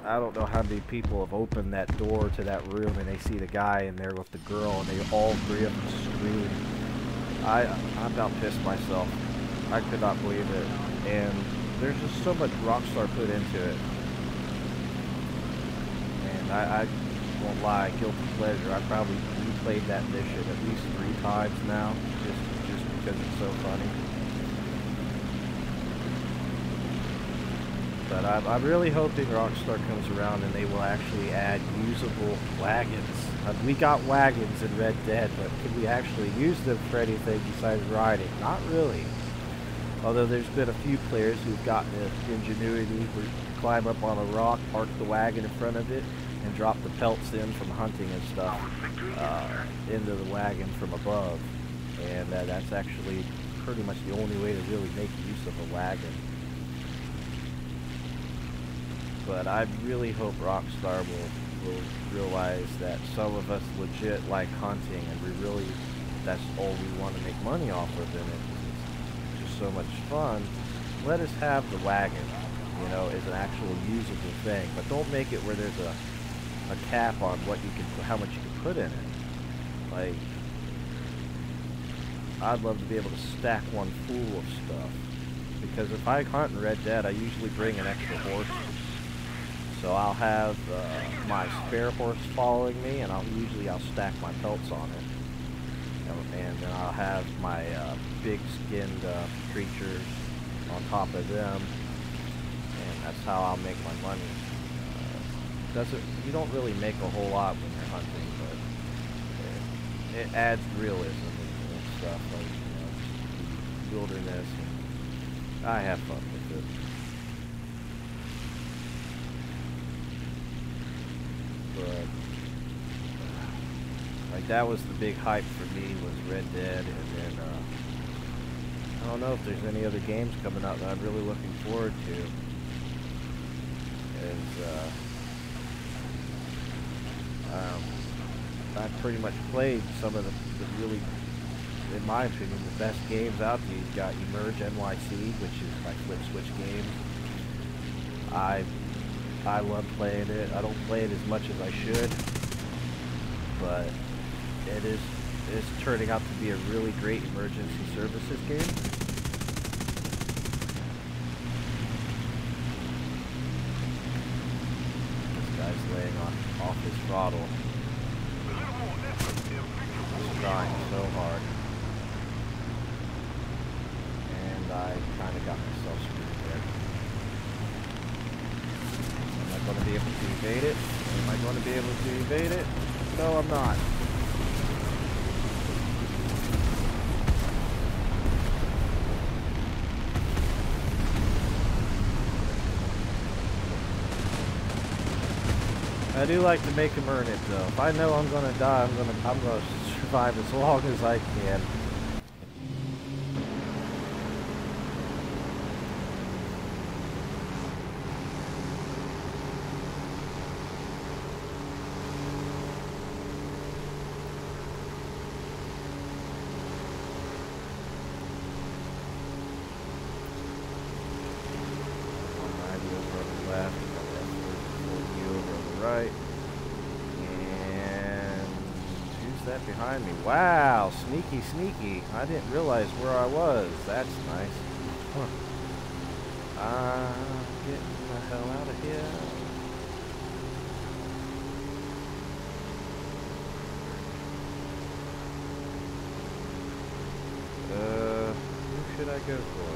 I don't know how many people have opened that door to that room and they see the guy in there with the girl and they all 3 of them scream. I about pissed myself. I could not believe it. And there's just so much Rockstar put into it. And I won't lie, guilty pleasure. I probably replayed that mission at least 3 times now, just because it's so funny. But I'm really hoping Rockstar comes around and they will actually add usable wagons. We got wagons in Red Dead, but can we actually use them for anything besides riding? Not really. Although there's been a few players who've gotten the ingenuity to climb up on a rock, park the wagon in front of it, and drop the pelts in from hunting and stuff into the wagon from above. And that's actually pretty much the only way to really make use of a wagon. But I really hope Rockstar will realize that some of us legit like hunting, and that's all we want to make money off of, and it's just so much fun. Let us have the wagon, you know, as an actual usable thing, but don't make it where there's a cap on how much you can put in it. Like, I'd love to be able to stack one full of stuff, because if I hunt in Red Dead, I usually bring an extra horse. So I'll have my spare horse following me, and I'll stack my pelts on it. And then I'll have my big skinned creatures on top of them, and that's how I'll make my money. You don't really make a whole lot when you're hunting, but it adds realism and stuff, like, you know, wilderness. And I have fun with it. But like, that was the big hype for me, was Red Dead, and then I don't know if there's any other games coming out that I'm really looking forward to. I've pretty much played some of the really, in my opinion, the best games out there. You've got Emerge NYC, which is by Flip Switch Games. I I love playing it. I don't play it as much as I should, but it's turning out to be a really great emergency services game. This guy's laying off his throttle. He's trying so hard. And I kind of got myself screwed there. Am I going to be able to evade it? Am I going to be able to evade it? No, I'm not. I do like to make him earn it, though. If I know I'm gonna die, I'm gonna survive as long as I can. Right, and who's that behind me? Wow, sneaky, sneaky. I didn't realize where I was. That's nice. Huh. Getting the hell out of here. Who should I go for?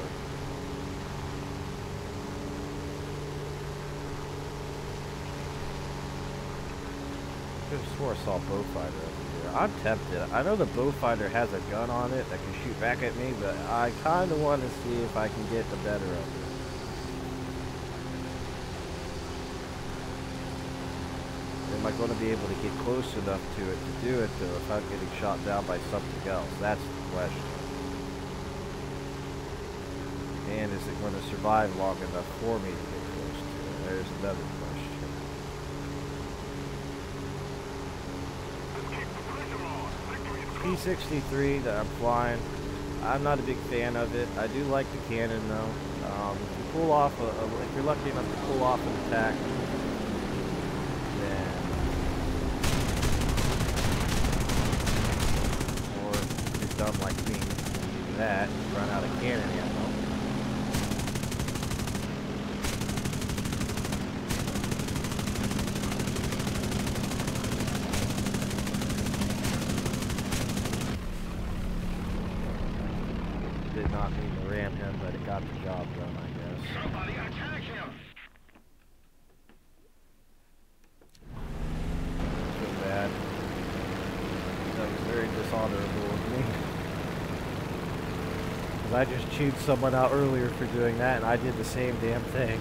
I could have swore I saw a Beaufighter over here. I'm tempted. I know the Beaufighter has a gun on it that can shoot back at me, but I kind of want to see if I can get the better of it. Am I going to be able to get close enough to it to do it, though, if I'm getting shot down by something else? That's the question. And is it going to survive long enough for me to get close to it? There's another question. P-63 that I'm flying, I'm not a big fan of it. I do like the cannon though. If you pull off if you're lucky enough to pull off an attack, then, or if you're dumb like me, do that, run out of cannon ammo. Did not mean to ram him, but it got the job done, I guess. Somebody attack him! So bad. That was very dishonorable of me. Because I just chewed someone out earlier for doing that, and I did the same damn thing.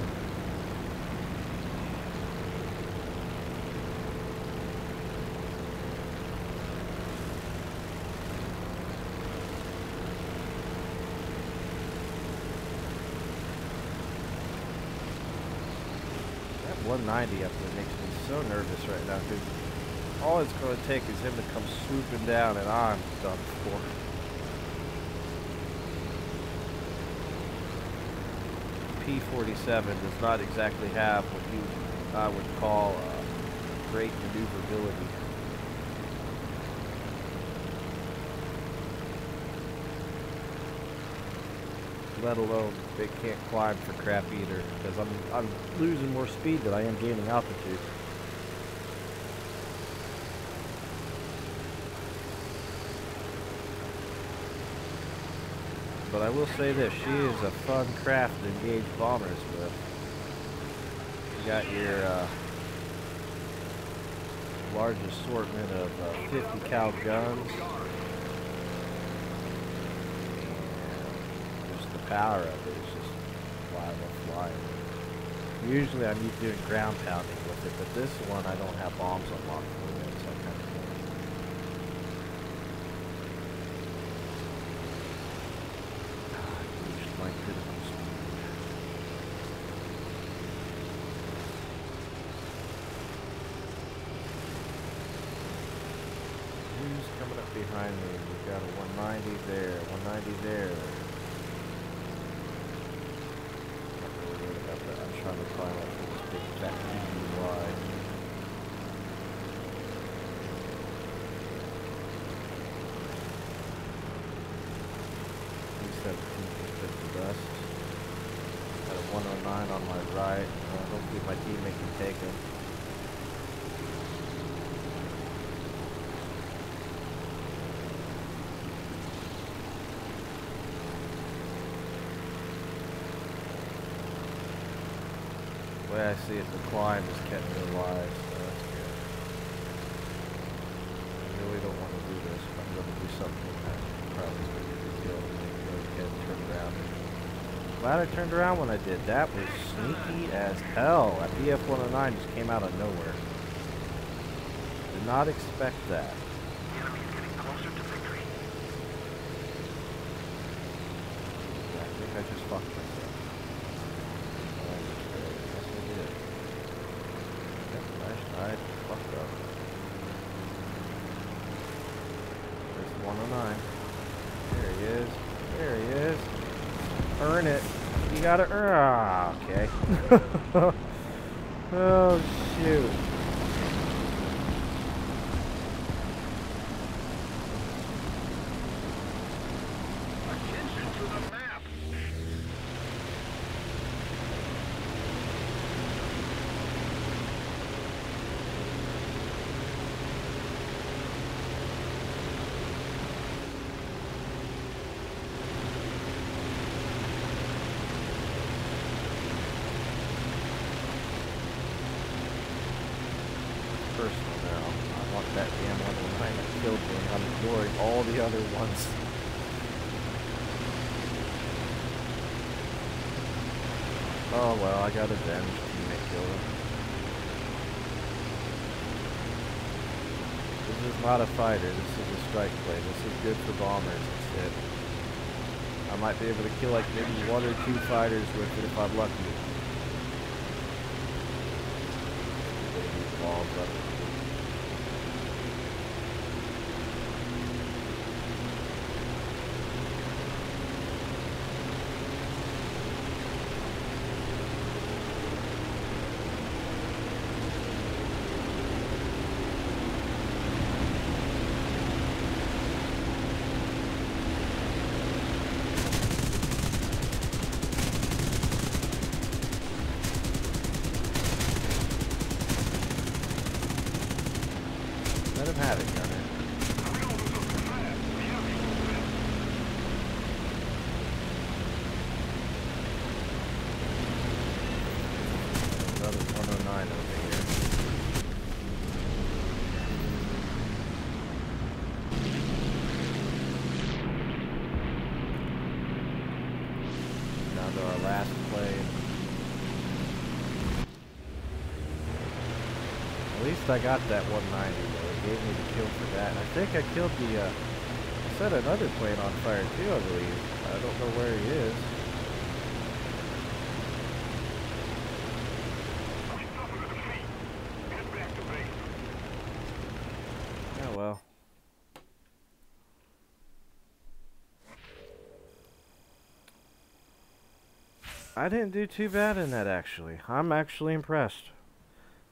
That 190 up there makes me so nervous right now, because all it's going to take is him to come swooping down, and I'm done for. P-47 does not exactly have what I would call great maneuverability. Let alone they can't climb for crap either, because I'm losing more speed than I am gaining altitude. But I will say this, she is a fun craft to engage bombers with. You got your large assortment of 50 cal guns. And just the power of it is just flying. Usually I'm used to doing ground pounding with it, but this one I don't have bombs unlocked for it, so I kind of my critical speed. Who's coming up behind me? We've got a 190 there, 190 there. Can't really worried about that. I'm trying to climb up to this big fat PBY. The best. Got a 109 on my right. Hopefully my teammate can take him. The way I see it, the climb just kept me alive, so that's good. I really don't want to do this, but I'm going to do something that probably going to get the kill and make really good turn around. Glad I turned around when I did. That was sneaky as hell. That BF-109 just came out of nowhere. Did not expect that. The enemy's getting closer to victory. I think I just fucked myself. I fucked up. There's 109. There he is. There he is. Earn it. You gotta earn. Ah, okay. Oh, shoot. Attention to the map. Personal now. I want that damn 109 that killed me. I'm ignoring all the other ones. Oh well, I got avenged. Teammate killed him. This is not a fighter. This is a strike plane. This is good for bombers instead. I might be able to kill like maybe 1 or 2 fighters with it if I'm lucky. Balls up. Let him have it, Gunner. Another 109 over here. Down to our last plane. At least I got that 190 though. It gave me the kill for that. I think I killed the, I set another plane on fire too, I believe. I don't know where he is. Oh well. I didn't do too bad in that actually. I'm actually impressed.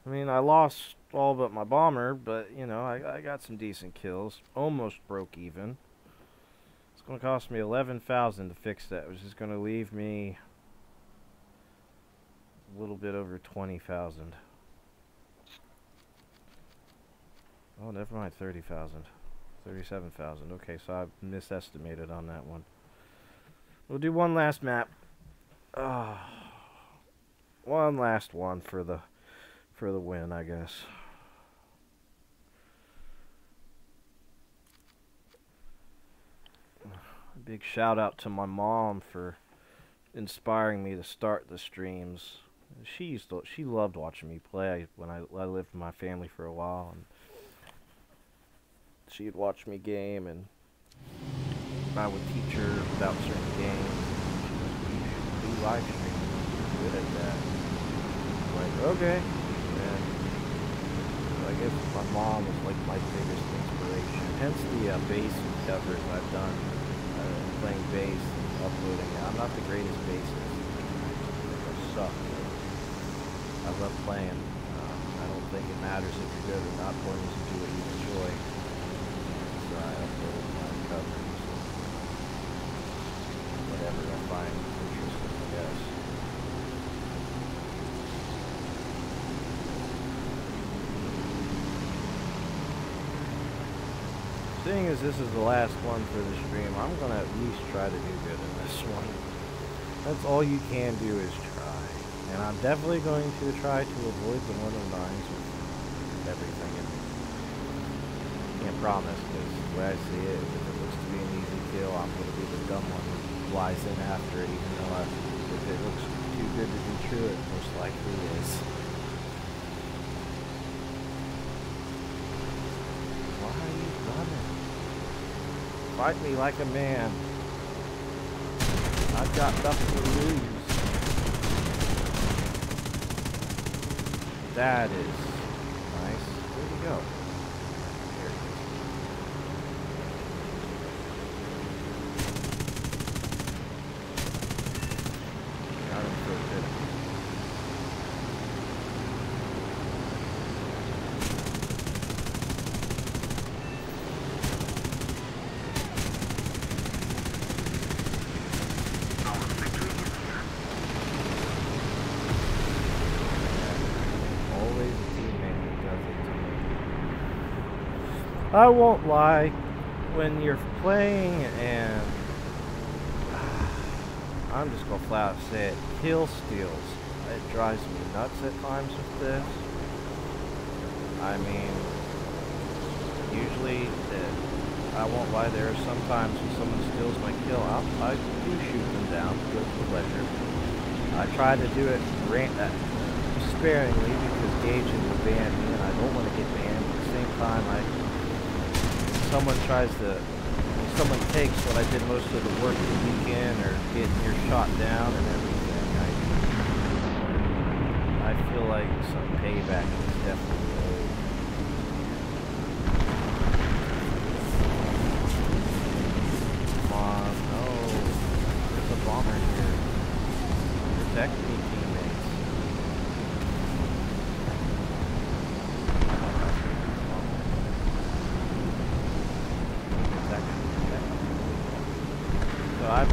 I mean, I lost all but my bomber, but, you know, I got some decent kills. Almost broke even. It's going to cost me $11,000 to fix that, which is going to leave me a little bit over $20,000. Oh, never mind, $30,000. $37,000. Okay, so I misestimated on that one. We'll do one last map. One last one for the win, I guess. A big shout out to my mom for inspiring me to start the streams. She loved watching me play when I lived with my family for a while, and she'd watch me game, and I would teach her about certain games. She would do live streaming. Good at that. I'm like, okay. And I guess my mom was like my biggest inspiration. Hence the bass covers I've done, playing bass and uploading it. I'm not the greatest bassist. I stuff. I love playing. I don't think it matters if you're good or not, point is to do what you enjoy. So I upload my coverage. Whatever I find interesting, I guess. Seeing as this is the last one for the stream, I'm going to at least try to do good in this one. That's all you can do is try. And I'm definitely going to try to avoid the 109s with everything. And can't promise, because the way I see it, if it looks to be an easy kill, I'm going to be the dumb one who flies in after it, even though if it looks too good to be true, it most likely is. Why are you running? Fight me like a man. I've got nothing to lose. That is nice. Where'd he go? Here it is. Got him for a bit. I won't lie, when you're playing and I'm just gonna flat out say it, kill steals. It drives me nuts at times with this. I mean, usually I won't lie, there are sometimes when someone steals my kill, I do shoot them down with pleasure. I try to do it sparingly because Gaijin will ban me and I don't want to get banned. At the same time, someone takes what I did most of the work of the weekend or getting your shot down and everything, I feel like some payback is definitely owed. Come on, no. There's a bomber here. Protect me, teammates.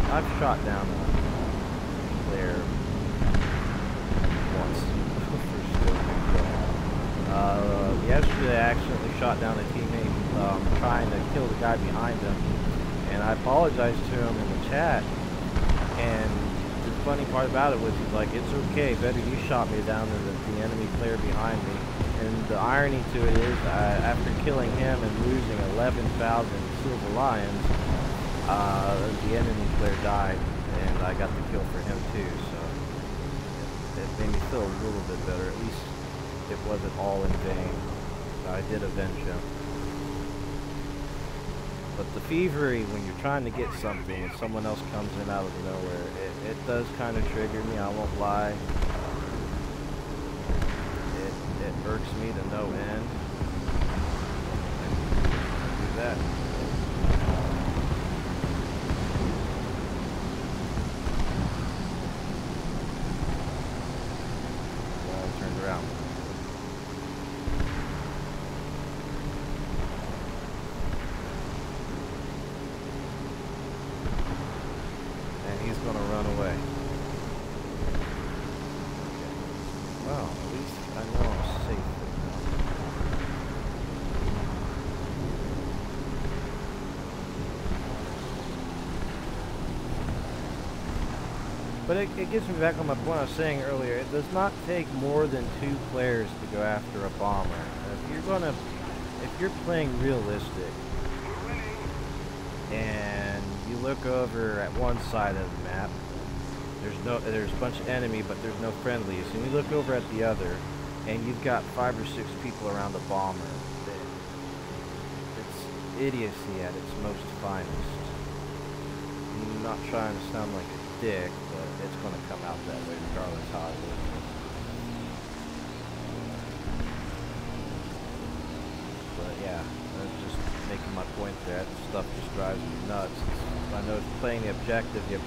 I've shot down a player once for still. Yesterday I accidentally shot down a teammate trying to kill the guy behind him, and I apologized to him in the chat, and the funny part about it was he's like, it's okay, better you shot me down than the enemy player behind me. And the irony to it is, after killing him and losing 11,000 Silver Lions, the enemy player died, and I got the kill for him too, so it made me feel a little bit better. At least it wasn't all in vain. I did avenge him. But the thievery, when you're trying to get something and someone else comes in out of nowhere, it does kind of trigger me, I won't lie. It irks me to no end. Do that. But it gets me back on my point I was saying earlier. It does not take more than 2 players to go after a bomber. If you're playing realistic, and you look over at one side of the map, there's a bunch of enemy, but there's no friendlies, and you look over at the other, and you've got 5 or 6 people around the bomber. It's idiocy at its most finest. I'm not trying to sound like a dick, but it's going to come out that way regardless how I do it. But yeah, that's just making my point there. That stuff just drives me nuts. I know it's playing the objective is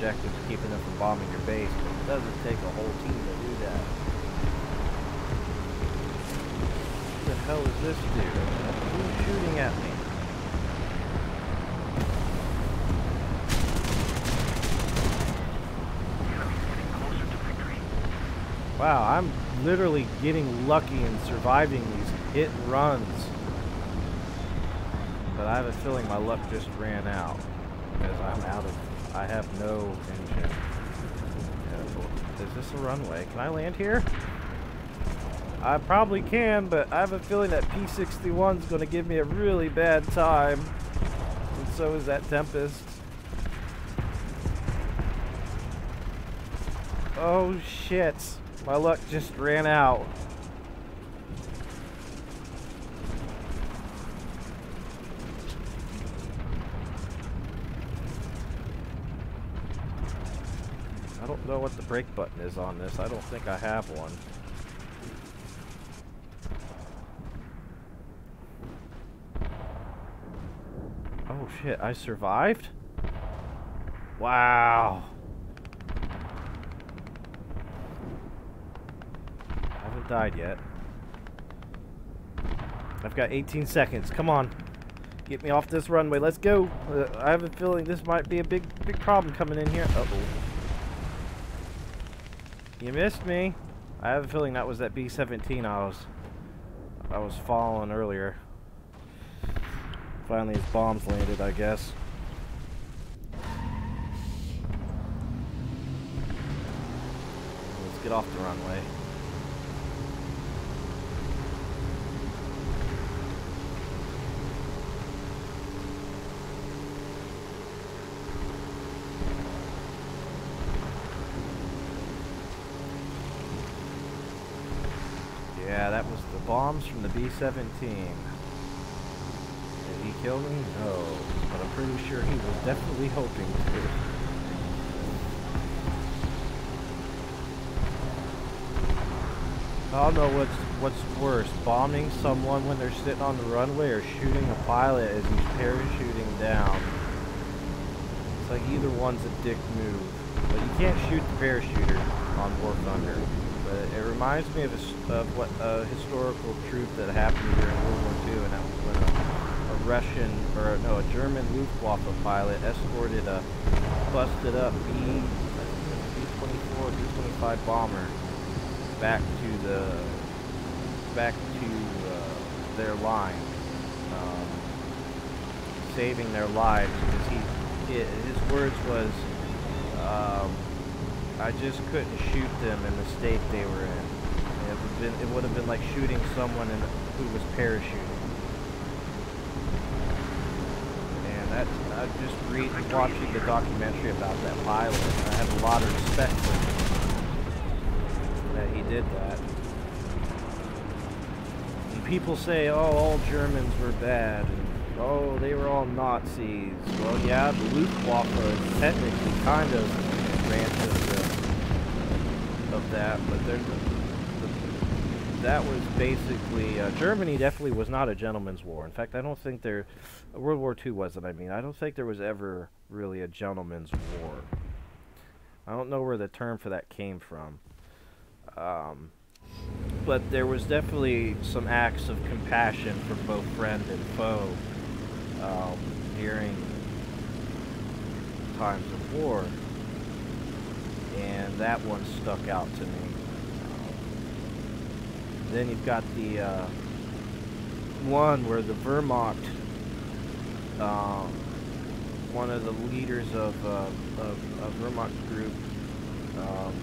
keeping them from bombing your base, but it doesn't take a whole team to do that. What the hell is this dude? Who's shooting at me? Wow, I'm literally getting lucky and surviving these hit and runs. But I have a feeling my luck just ran out. Because I have no engine. Is this a runway? Can I land here? I probably can, but I have a feeling that P-61 is going to give me a really bad time. And so is that Tempest. Oh shit. My luck just ran out. I don't know what the brake button is on this. I don't think I have one. Oh shit, I survived? Wow. Died yet. I've got 18 seconds. Come on. Get me off this runway. Let's go. I have a feeling this might be a big problem coming in here. Uh-oh. You missed me. I have a feeling that was that B-17 I was following earlier. Finally his bombs landed, I guess. Let's get off the runway. Yeah, that was the bombs from the B-17. Did he kill me? No. But I'm pretty sure he was definitely hoping to. I don't know what's worse, bombing someone when they're sitting on the runway or shooting a pilot as he's parachuting down. It's like either one's a dick move. But you can't shoot the parachuter on War Thunder. It reminds me of a historical truth that happened during World War II, and that was when a German Luftwaffe pilot escorted a busted up B-24, B-25 bomber back to their line, saving their lives because his words was. I just couldn't shoot them in the state they were in. It would have been like shooting someone who was parachuting. And I just watching the documentary about that pilot. I have a lot of respect for him that he did that. And people say, oh, all Germans were bad, and oh, they were all Nazis. Well, yeah, the Luftwaffe is technically kind of branches of that, but that was basically Germany definitely was not a gentleman's war. In fact, I don't think World War II wasn't. I mean, I don't think there was ever really a gentleman's war. I don't know where the term for that came from, but there was definitely some acts of compassion from both friend and foe during times of war. And that one stuck out to me. Then you've got the one where the Wehrmacht, one of the leaders of Wehrmacht group,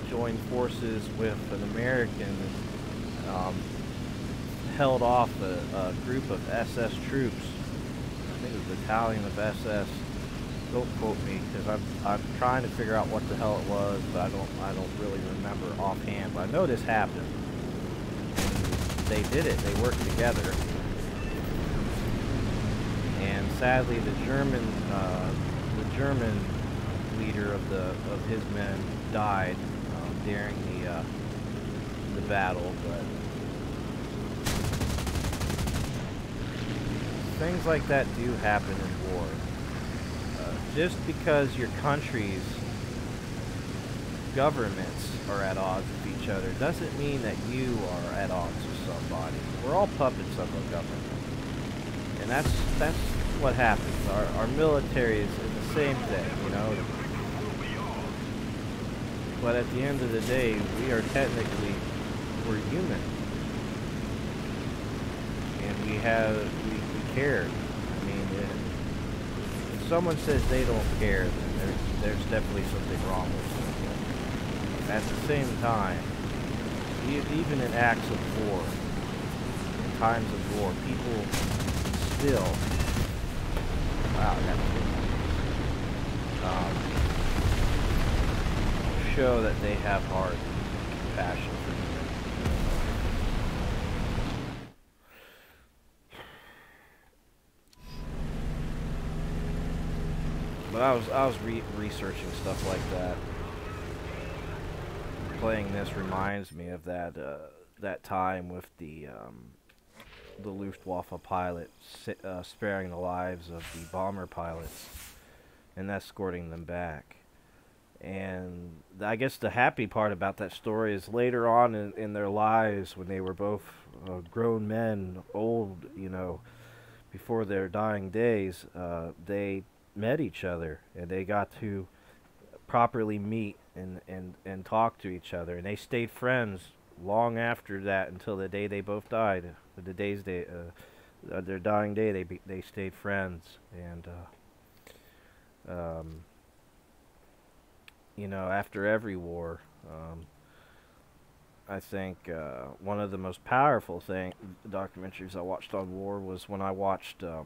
joined forces with an American, held off a group of SS troops. I think it was a battalion of SS. Don't quote me, because I'm trying to figure out what the hell it was, but I don't really remember offhand. But I know this happened. They did it. They worked together. And sadly, the German leader of his men died during the battle. But things like that do happen in war. Just because your country's governments are at odds with each other doesn't mean that you are at odds with somebody. We're all puppets of our government. And that's what happens. Our military is the same thing, you know. But at the end of the day, we're human. And we care. I mean, if someone says they don't care, then there's definitely something wrong with them. At the same time, even in acts of war, in times of war, people still, wow, show that they have heart and compassion for you. But I was researching stuff like that. Playing this reminds me of that time with the Luftwaffe pilot sparing the lives of the bomber pilots and escorting them back. And I guess the happy part about that story is later on in their lives, when they were both grown men, old, you know, before their dying days, they met each other and they got to properly meet and talk to each other, and they stayed friends long after that until the day they both died. The days their dying day, they stayed friends. And you know, after every war, I think one of the most powerful documentaries I watched on war was when I watched The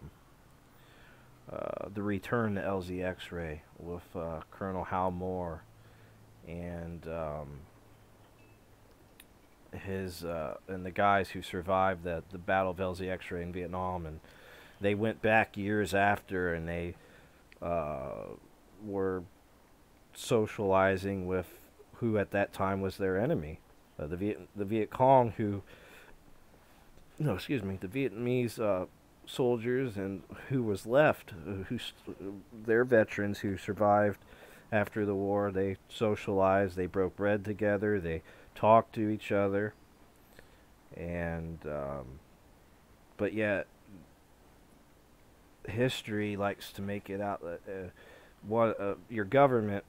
Return to LZ X-Ray with Colonel Hal Moore and and the guys who survived the Battle of LZ X-Ray in Vietnam. And they went back years after, and they were socializing with who at that time was their enemy, the Viet Cong, the Vietnamese soldiers, and who was left, their veterans who survived after the war. They socialized, they broke bread together, they talked to each other, and but yet history likes to make it out that your government.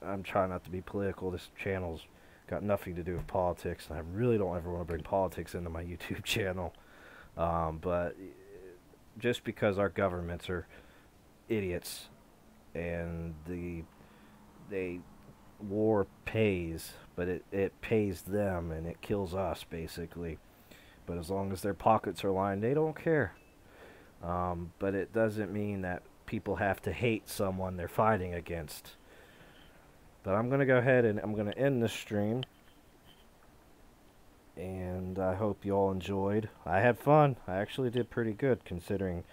I'm trying not to be political. This channel's got nothing to do with politics, and I really don't ever want to bring politics into my YouTube channel. But just because our governments are idiots, and war pays, but it pays them and it kills us basically. But as long as their pockets are lined, they don't care. But it doesn't mean that people have to hate someone they're fighting against. But I'm going to go ahead and I'm going to end this stream. And I hope you all enjoyed. I had fun. I actually did pretty good considering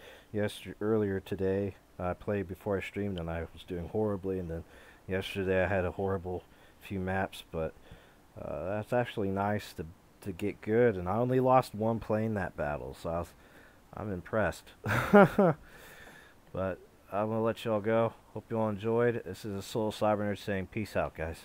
earlier today I played before I streamed and I was doing horribly. And then yesterday I had a horrible few maps. But that's actually nice to get good. And I only lost one plane that battle. So I'm impressed. But I'm going to let y'all go. Hope you all enjoyed. This is a Soul Cyber Nerd saying peace out, guys.